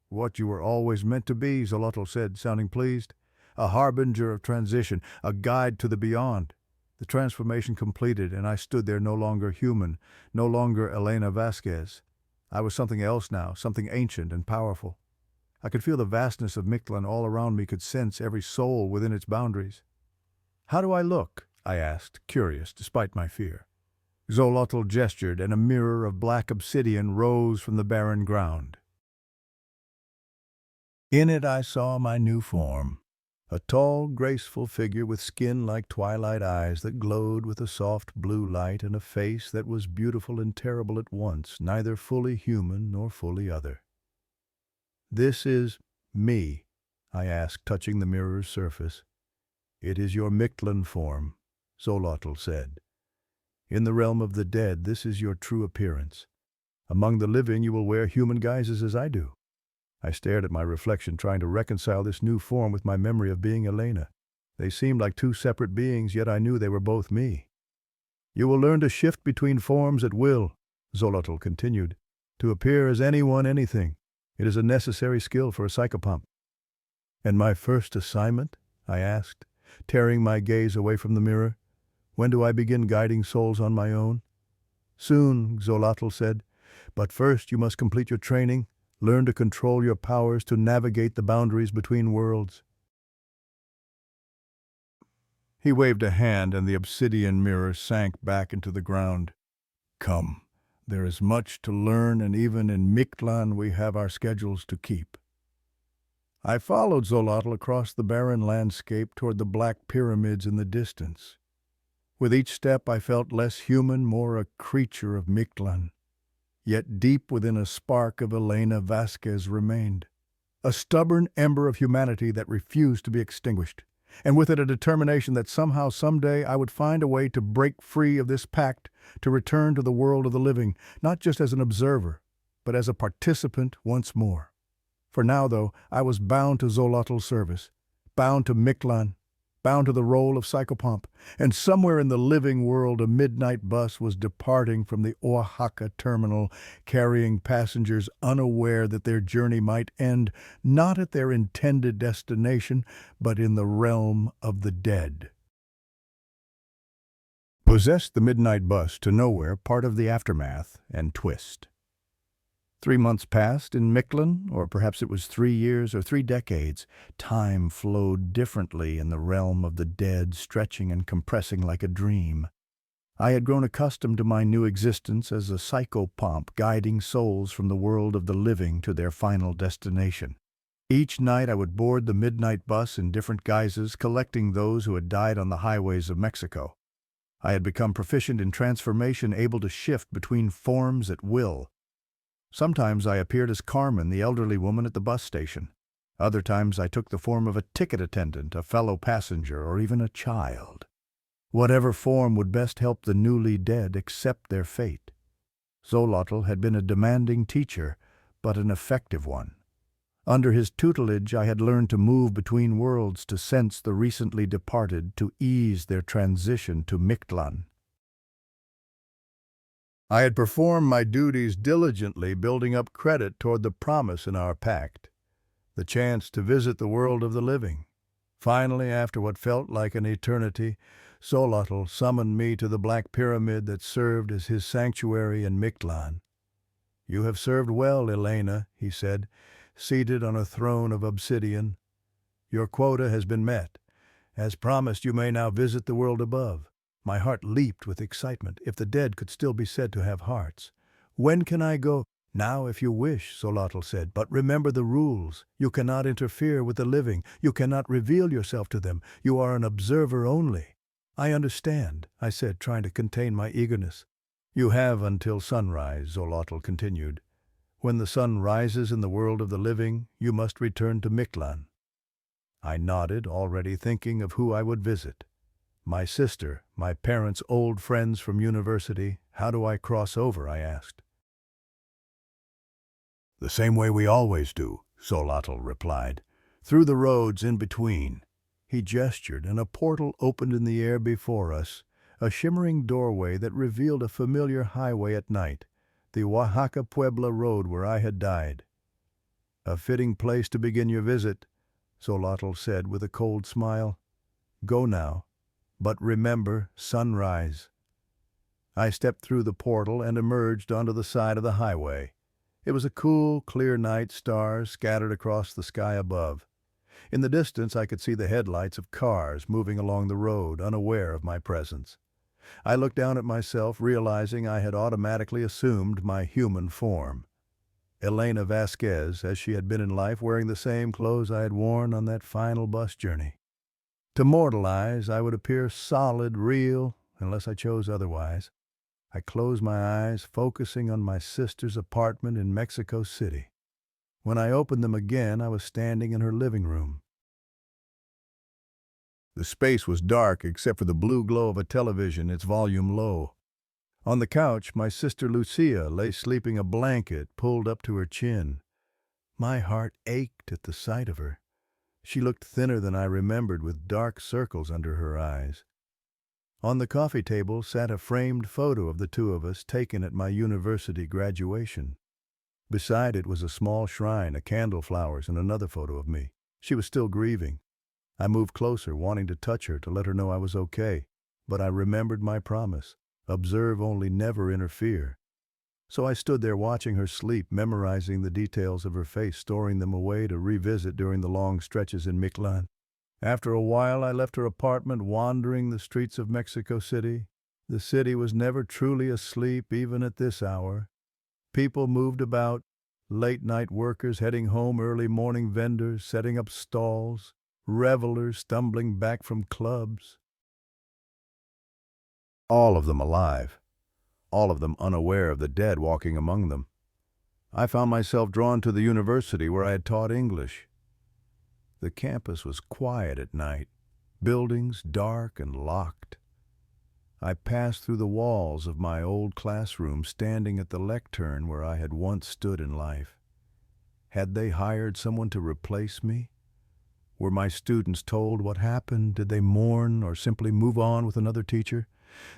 "What you were always meant to be," Xolotl said, sounding pleased. "A harbinger of transition, a guide to the beyond." The transformation completed, and I stood there no longer human, no longer Elena Vasquez. I was something else now, something ancient and powerful. I could feel the vastness of Mictlan all around me, could sense every soul within its boundaries. "How do I look?" I asked, curious despite my fear. Xolotl gestured, and a mirror of black obsidian rose from the barren ground. In it I saw my new form, a tall, graceful figure with skin like twilight eyes that glowed with a soft blue light, and a face that was beautiful and terrible at once, neither fully human nor fully other. "This is me?" I asked, touching the mirror's surface. "It is your Mictlan form," Xolotl said. "In the realm of the dead, this is your true appearance. Among the living, you will wear human guises as I do." I stared at my reflection, trying to reconcile this new form with my memory of being Elena. They seemed like two separate beings, yet I knew they were both me. "You will learn to shift between forms at will," Xolotl continued, "to appear as anyone, anything. It is a necessary skill for a psychopomp." "And my first assignment?" I asked, tearing my gaze away from the mirror. "When do I begin guiding souls on my own?" "Soon," Xolotl said. "But first you must complete your training. Learn to control your powers, to navigate the boundaries between worlds." He waved a hand, and the obsidian mirror sank back into the ground. "Come, there is much to learn, and even in Mictlan we have our schedules to keep." I followed Xolotl across the barren landscape toward the black pyramids in the distance. With each step I felt less human, more a creature of Mictlan. Yet deep within, a spark of Elena Vasquez remained, a stubborn ember of humanity that refused to be extinguished, and with it a determination that somehow, someday, I would find a way to break free of this pact, to return to the world of the living, not just as an observer, but as a participant once more. For now, though, I was bound to Xolotl's service, bound to Mictlan, bound to the role of psychopomp, and somewhere in the living world a midnight bus was departing from the Oaxaca terminal, carrying passengers unaware that their journey might end not at their intended destination, but in the realm of the dead. Possessed the midnight bus to nowhere, part of the aftermath and twist. 3 months passed in Mictlan, or perhaps it was 3 years or 3 decades. Time flowed differently in the realm of the dead, stretching and compressing like a dream. I had grown accustomed to my new existence as a psychopomp guiding souls from the world of the living to their final destination. Each night I would board the midnight bus in different guises, collecting those who had died on the highways of Mexico. I had become proficient in transformation, able to shift between forms at will. Sometimes I appeared as Carmen, the elderly woman at the bus station. Other times I took the form of a ticket attendant, a fellow passenger, or even a child. Whatever form would best help the newly dead accept their fate. Xolotl had been a demanding teacher, but an effective one. Under his tutelage I had learned to move between worlds, to sense the recently departed, to ease their transition to Mictlan. I had performed my duties diligently, building up credit toward the promise in our pact, the chance to visit the world of the living. Finally, after what felt like an eternity, Xolotl summoned me to the black pyramid that served as his sanctuary in Mictlan. "You have served well, Elena," he said, seated on a throne of obsidian. "Your quota has been met. As promised, you may now visit the world above." My heart leaped with excitement, if the dead could still be said to have hearts. "When can I go?" "Now, if you wish," Xolotl said, "but remember the rules. You cannot interfere with the living. You cannot reveal yourself to them. You are an observer only." "I understand," I said, trying to contain my eagerness. "You have until sunrise," Xolotl continued. "When the sun rises in the world of the living, you must return to Mictlan." I nodded, already thinking of who I would visit. My sister, my parents' old friends from university. "How do I cross over?" I asked. "The same way we always do," Xolotl replied. "Through the roads in between." He gestured, and a portal opened in the air before us, a shimmering doorway that revealed a familiar highway at night, the Oaxaca-Puebla road where I had died. "A fitting place to begin your visit," Xolotl said with a cold smile. "Go now, but remember sunrise." I stepped through the portal and emerged onto the side of the highway. It was a cool, clear night, stars scattered across the sky above. In the distance I could see the headlights of cars moving along the road, unaware of my presence. I looked down at myself, realizing I had automatically assumed my human form. Elena Vasquez, as she had been in life, wearing the same clothes I had worn on that final bus journey. To mortal eyes, I would appear solid, real, unless I chose otherwise. I closed my eyes, focusing on my sister's apartment in Mexico City. When I opened them again, I was standing in her living room. The space was dark except for the blue glow of a television, its volume low. On the couch, my sister Lucia lay sleeping, a blanket pulled up to her chin. My heart ached at the sight of her. She looked thinner than I remembered, with dark circles under her eyes. On the coffee table sat a framed photo of the two of us, taken at my university graduation. Beside it was a small shrine, a candle, flowers, and another photo of me. She was still grieving. I moved closer, wanting to touch her, to let her know I was okay. But I remembered my promise: observe only, never interfere. So I stood there watching her sleep, memorizing the details of her face, storing them away to revisit during the long stretches in Mictlan. After a while I left her apartment, wandering the streets of Mexico City. The city was never truly asleep, even at this hour. People moved about, late-night workers heading home, early morning vendors setting up stalls, revelers stumbling back from clubs. All of them alive, all of them unaware of the dead walking among them. I found myself drawn to the university where I had taught English. The campus was quiet at night, buildings dark and locked. I passed through the walls of my old classroom, standing at the lectern where I had once stood in life. Had they hired someone to replace me? Were my students told what happened? Did they mourn or simply move on with another teacher?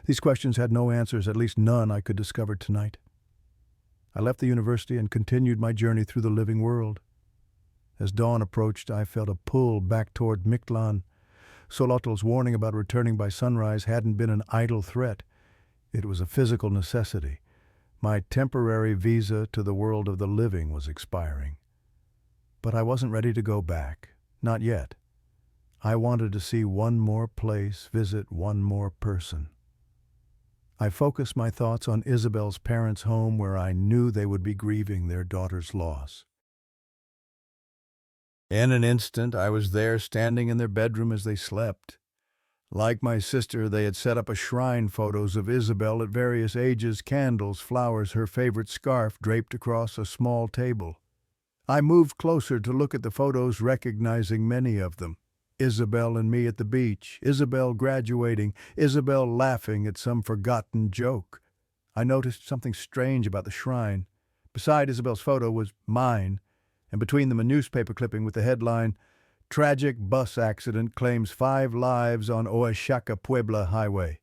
These questions had no answers, at least none I could discover tonight. I left the university and continued my journey through the living world. As dawn approached, I felt a pull back toward Mictlan. Xolotl's warning about returning by sunrise hadn't been an idle threat. It was a physical necessity. My temporary visa to the world of the living was expiring. But I wasn't ready to go back. Not yet. I wanted to see one more place, visit one more person. I focused my thoughts on Isabel's parents' home where I knew they would be grieving their daughter's loss. In an instant, I was there standing in their bedroom as they slept. Like my sister, they had set up a shrine, photos of Isabel at various ages, candles, flowers, her favorite scarf draped across a small table. I moved closer to look at the photos, recognizing many of them. Isabel and me at the beach, Isabel graduating, Isabel laughing at some forgotten joke. I noticed something strange about the shrine. Beside Isabel's photo was mine, and between them a newspaper clipping with the headline, "Tragic Bus Accident Claims 5 Lives on Oaxaca-Puebla Highway."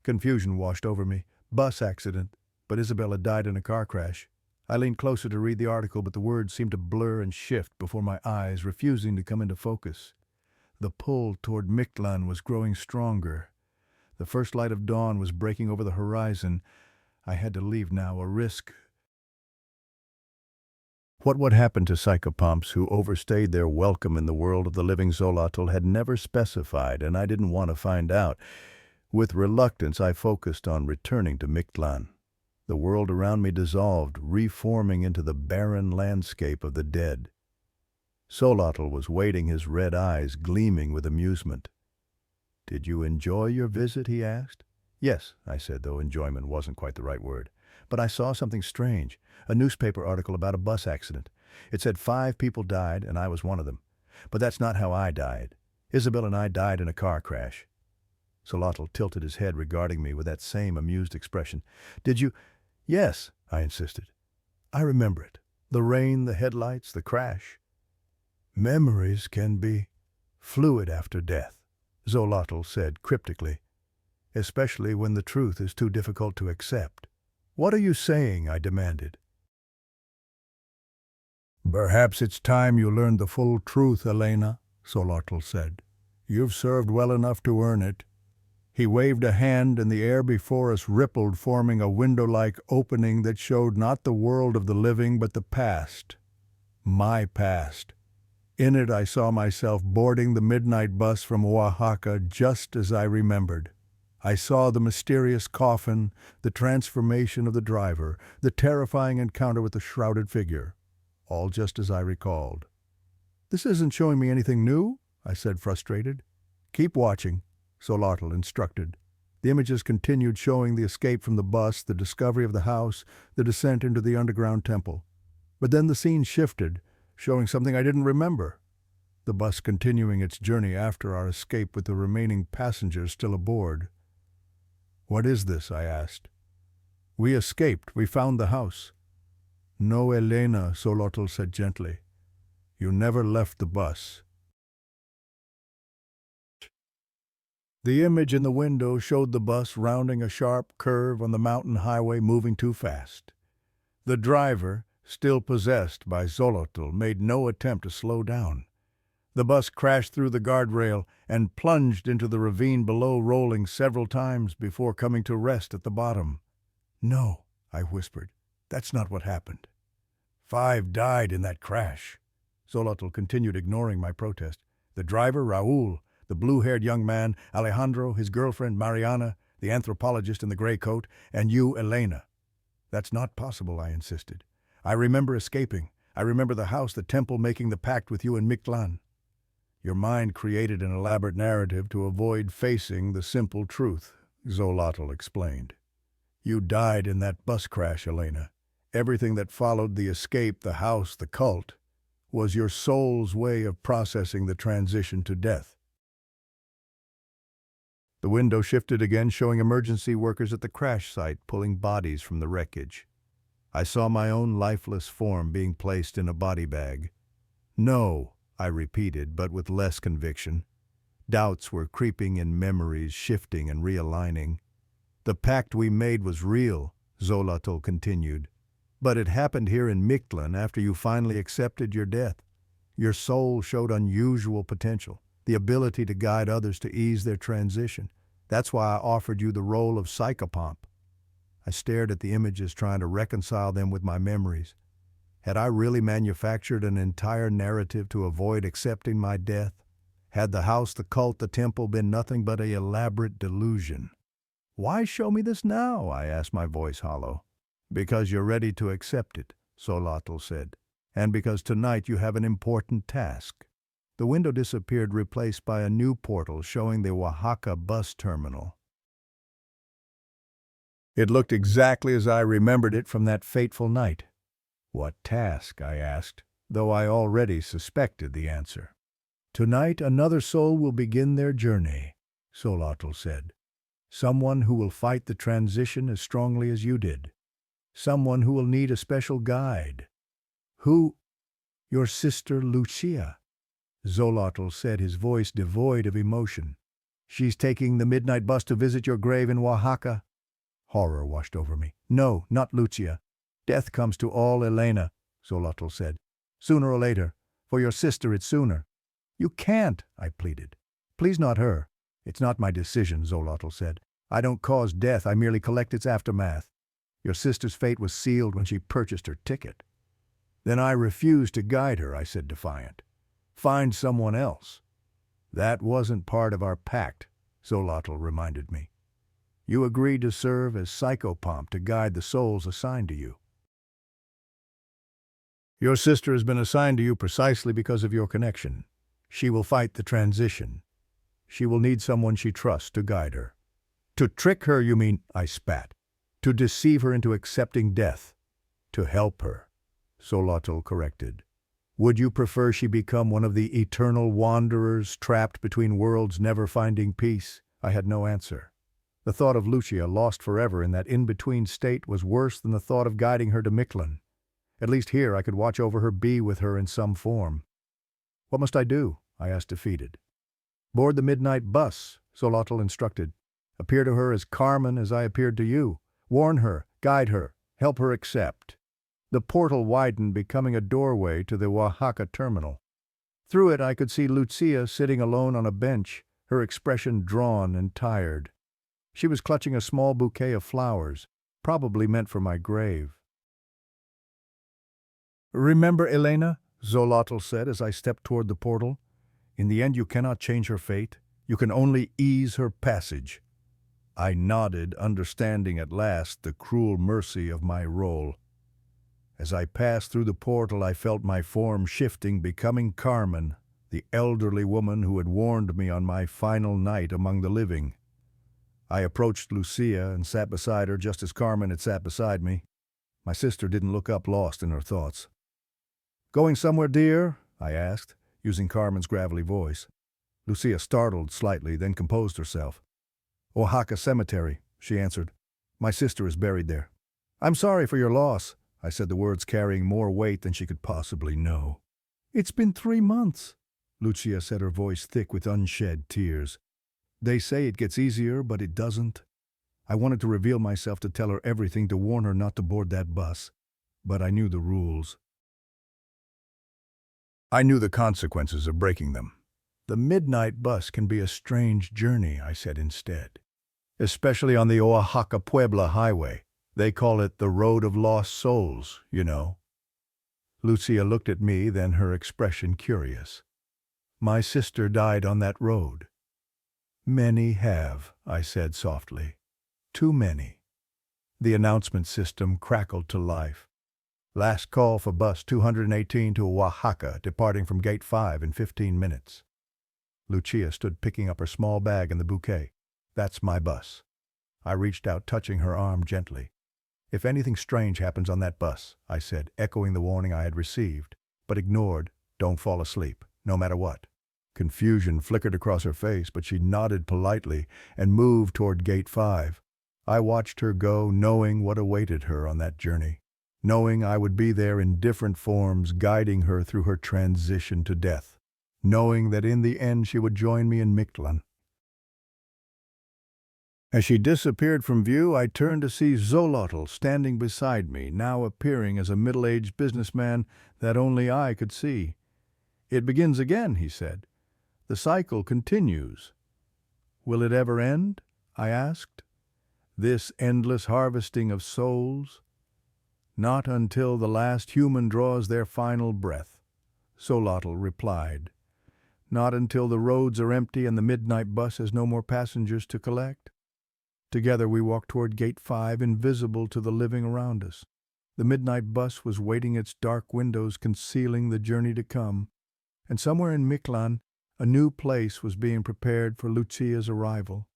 Confusion washed over me. Bus accident, but Isabel had died in a car crash. I leaned closer to read the article, but the words seemed to blur and shift before my eyes, refusing to come into focus. The pull toward Mictlan was growing stronger. The first light of dawn was breaking over the horizon. I had to leave now, a risk. What would happen to psychopomps who overstayed their welcome in the world of the living Xolotl had never specified, and I didn't want to find out. With reluctance, I focused on returning to Mictlan. The world around me dissolved, reforming into the barren landscape of the dead. Xolotl was waiting, his red eyes gleaming with amusement. "Did you enjoy your visit?" he asked. "Yes," I said, though enjoyment wasn't quite the right word. "But I saw something strange, a newspaper article about a bus accident. It said 5 people died, and I was one of them. But that's not how I died. Isabel and I died in a car crash." Xolotl tilted his head, regarding me with that same amused expression. "Did you—" "Yes," I insisted. "I remember it. The rain, the headlights, the crash." "Memories can be fluid after death," Xolotl said cryptically, "especially when the truth is too difficult to accept." "What are you saying?" I demanded. "Perhaps it's time you learned the full truth, Elena," Xolotl said. "You've served well enough to earn it." He waved a hand, and the air before us rippled, forming a window-like opening that showed not the world of the living, but the past. My past. In it I saw myself boarding the midnight bus from Oaxaca just as I remembered. I saw the mysterious coffin, the transformation of the driver, the terrifying encounter with the shrouded figure. All just as I recalled. "This isn't showing me anything new," I said, frustrated. "Keep watching," Xolotl instructed. The images continued, showing the escape from the bus, the discovery of the house, the descent into the underground temple. But then the scene shifted, showing something I didn't remember. The bus continuing its journey after our escape with the remaining passengers still aboard. "What is this?" I asked. "We escaped. We found the house." "No, Elena," Xolotl said gently. "You never left the bus." The image in the window showed the bus rounding a sharp curve on the mountain highway, moving too fast. The driver, still possessed by Xolotl, made no attempt to slow down. The bus crashed through the guardrail and plunged into the ravine below, rolling several times before coming to rest at the bottom. "No," I whispered. "That's not what happened." 5 died in that crash." Xolotl continued, ignoring my protest. "The driver, Raul, the blue-haired young man, Alejandro, his girlfriend, Mariana, the anthropologist in the gray coat, and you, Elena." "That's not possible," I insisted. "I remember escaping. I remember the house, the temple, making the pact with you in Mictlan." "Your mind created an elaborate narrative to avoid facing the simple truth," Xolotl explained. "You died in that bus crash, Elena. Everything that followed the escape, the house, the cult, was your soul's way of processing the transition to death." The window shifted again, showing emergency workers at the crash site pulling bodies from the wreckage. I saw my own lifeless form being placed in a body bag. "No," I repeated, but with less conviction. Doubts were creeping in, memories shifting and realigning. "The pact we made was real," Xolotl continued. "But it happened here in Mictlan after you finally accepted your death. Your soul showed unusual potential, the ability to guide others to ease their transition. That's why I offered you the role of psychopomp." I stared at the images, trying to reconcile them with my memories. Had I really manufactured an entire narrative to avoid accepting my death? Had the house, the cult, the temple been nothing but an elaborate delusion? "Why show me this now?" I asked, my voice hollow. "Because you're ready to accept it," Xolotl said. "And because tonight you have an important task." The window disappeared, replaced by a new portal showing the Oaxaca bus terminal. It looked exactly as I remembered it from that fateful night. "What task?" I asked, though I already suspected the answer. "Tonight another soul will begin their journey," Xolotl said. "Someone who will fight the transition as strongly as you did. Someone who will need a special guide." "Who?" "Your sister Lucia," Xolotl said, his voice devoid of emotion. "She's taking the midnight bus to visit your grave in Oaxaca." Horror washed over me. "No, not Lucia. Death comes to all Elena," Xolotl said. "Sooner or later. For your sister, it's sooner." "You can't," I pleaded. "Please, not her." "It's not my decision," Xolotl said. "I don't cause death, I merely collect its aftermath. Your sister's fate was sealed when she purchased her ticket." "Then I refuse to guide her," I said, defiant. "Find someone else." "That wasn't part of our pact," Xolotl reminded me. "You agreed to serve as psychopomp to guide the souls assigned to you. Your sister has been assigned to you precisely because of your connection. She will fight the transition. She will need someone she trusts to guide her." "To trick her, you mean?" I spat. "To deceive her into accepting death." "To help her," Xolotl corrected. "Would you prefer she become one of the eternal wanderers trapped between worlds, never finding peace?" I had no answer. The thought of Lucia, lost forever in that in-between state, was worse than the thought of guiding her to Mictlan. At least here I could watch over her, be with her in some form. "What must I do?" I asked, defeated. "Board the midnight bus," Xolotl instructed. "Appear to her as Carmen as I appeared to you. Warn her, guide her, help her accept." The portal widened, becoming a doorway to the Oaxaca terminal. Through it I could see Lucia sitting alone on a bench, her expression drawn and tired. She was clutching a small bouquet of flowers, probably meant for my grave. "Remember Elena?" Xolotl said as I stepped toward the portal. "In the end you cannot change her fate. You can only ease her passage." I nodded, understanding at last the cruel mercy of my role. As I passed through the portal, I felt my form shifting, becoming Carmen, the elderly woman who had warned me on my final night among the living. I approached Lucia and sat beside her just as Carmen had sat beside me. My sister didn't look up, lost in her thoughts. "Going somewhere, dear?" I asked, using Carmen's gravelly voice. Lucia startled slightly, then composed herself. "Oaxaca Cemetery," she answered. "My sister is buried there." "I'm sorry for your loss," I said, the words carrying more weight than she could possibly know. "It's been 3 months," Lucia said, her voice thick with unshed tears. "They say it gets easier, but it doesn't." I wanted to reveal myself, to tell her everything, to warn her not to board that bus. But I knew the rules. I knew the consequences of breaking them. "The midnight bus can be a strange journey," I said instead. "Especially on the Oaxaca-Puebla highway. They call it the Road of Lost Souls, you know." Lucia looked at me, then her expression curious. "My sister died on that road." "Many have," I said softly. "Too many." The announcement system crackled to life. "Last call for bus 218 to Oaxaca, departing from Gate 5 in 15 minutes. Lucia stood picking up her small bag and the bouquet. "That's my bus." I reached out, touching her arm gently. "If anything strange happens on that bus," I said, echoing the warning I had received, but ignored, "don't fall asleep, no matter what." Confusion flickered across her face, but she nodded politely and moved toward Gate 5. I watched her go, knowing what awaited her on that journey, knowing I would be there in different forms, guiding her through her transition to death, knowing that in the end she would join me in Mictlan. As she disappeared from view, I turned to see Xolotl standing beside me, now appearing as a middle-aged businessman that only I could see. "It begins again," he said. "The cycle continues." "Will it ever end?" I asked. This endless harvesting of souls? Not until the last human draws their final breath, Xolotl replied. Not until the roads are empty and the midnight bus has no more passengers to collect. Together we walked toward Gate 5, invisible to the living around us. The midnight bus was waiting, its dark windows concealing the journey to come, and somewhere in Mictlan, a new place was being prepared for Lucia's arrival.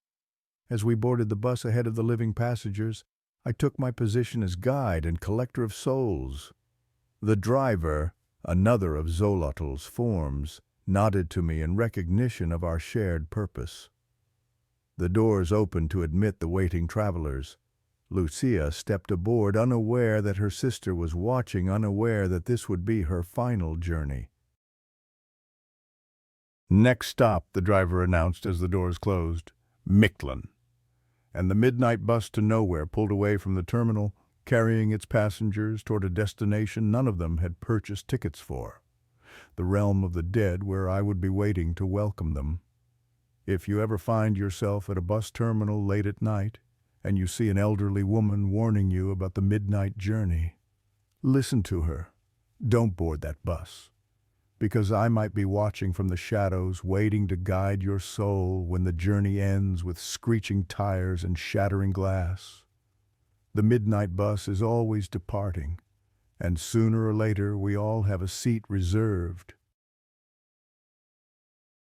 As we boarded the bus ahead of the living passengers, I took my position as guide and collector of souls. The driver, another of Xolotl's forms, nodded to me in recognition of our shared purpose. The doors opened to admit the waiting travelers. Lucia stepped aboard, unaware that her sister was watching, unaware that this would be her final journey. Next stop, the driver announced as the doors closed, Mictlan. And the midnight bus to nowhere pulled away from the terminal, carrying its passengers toward a destination none of them had purchased tickets for. The realm of the dead, where I would be waiting to welcome them. If you ever find yourself at a bus terminal late at night, and you see an elderly woman warning you about the midnight journey, listen to her. Don't board that bus, because I might be watching from the shadows, waiting to guide your soul when the journey ends with screeching tires and shattering glass. The midnight bus is always departing, and sooner or later we all have a seat reserved.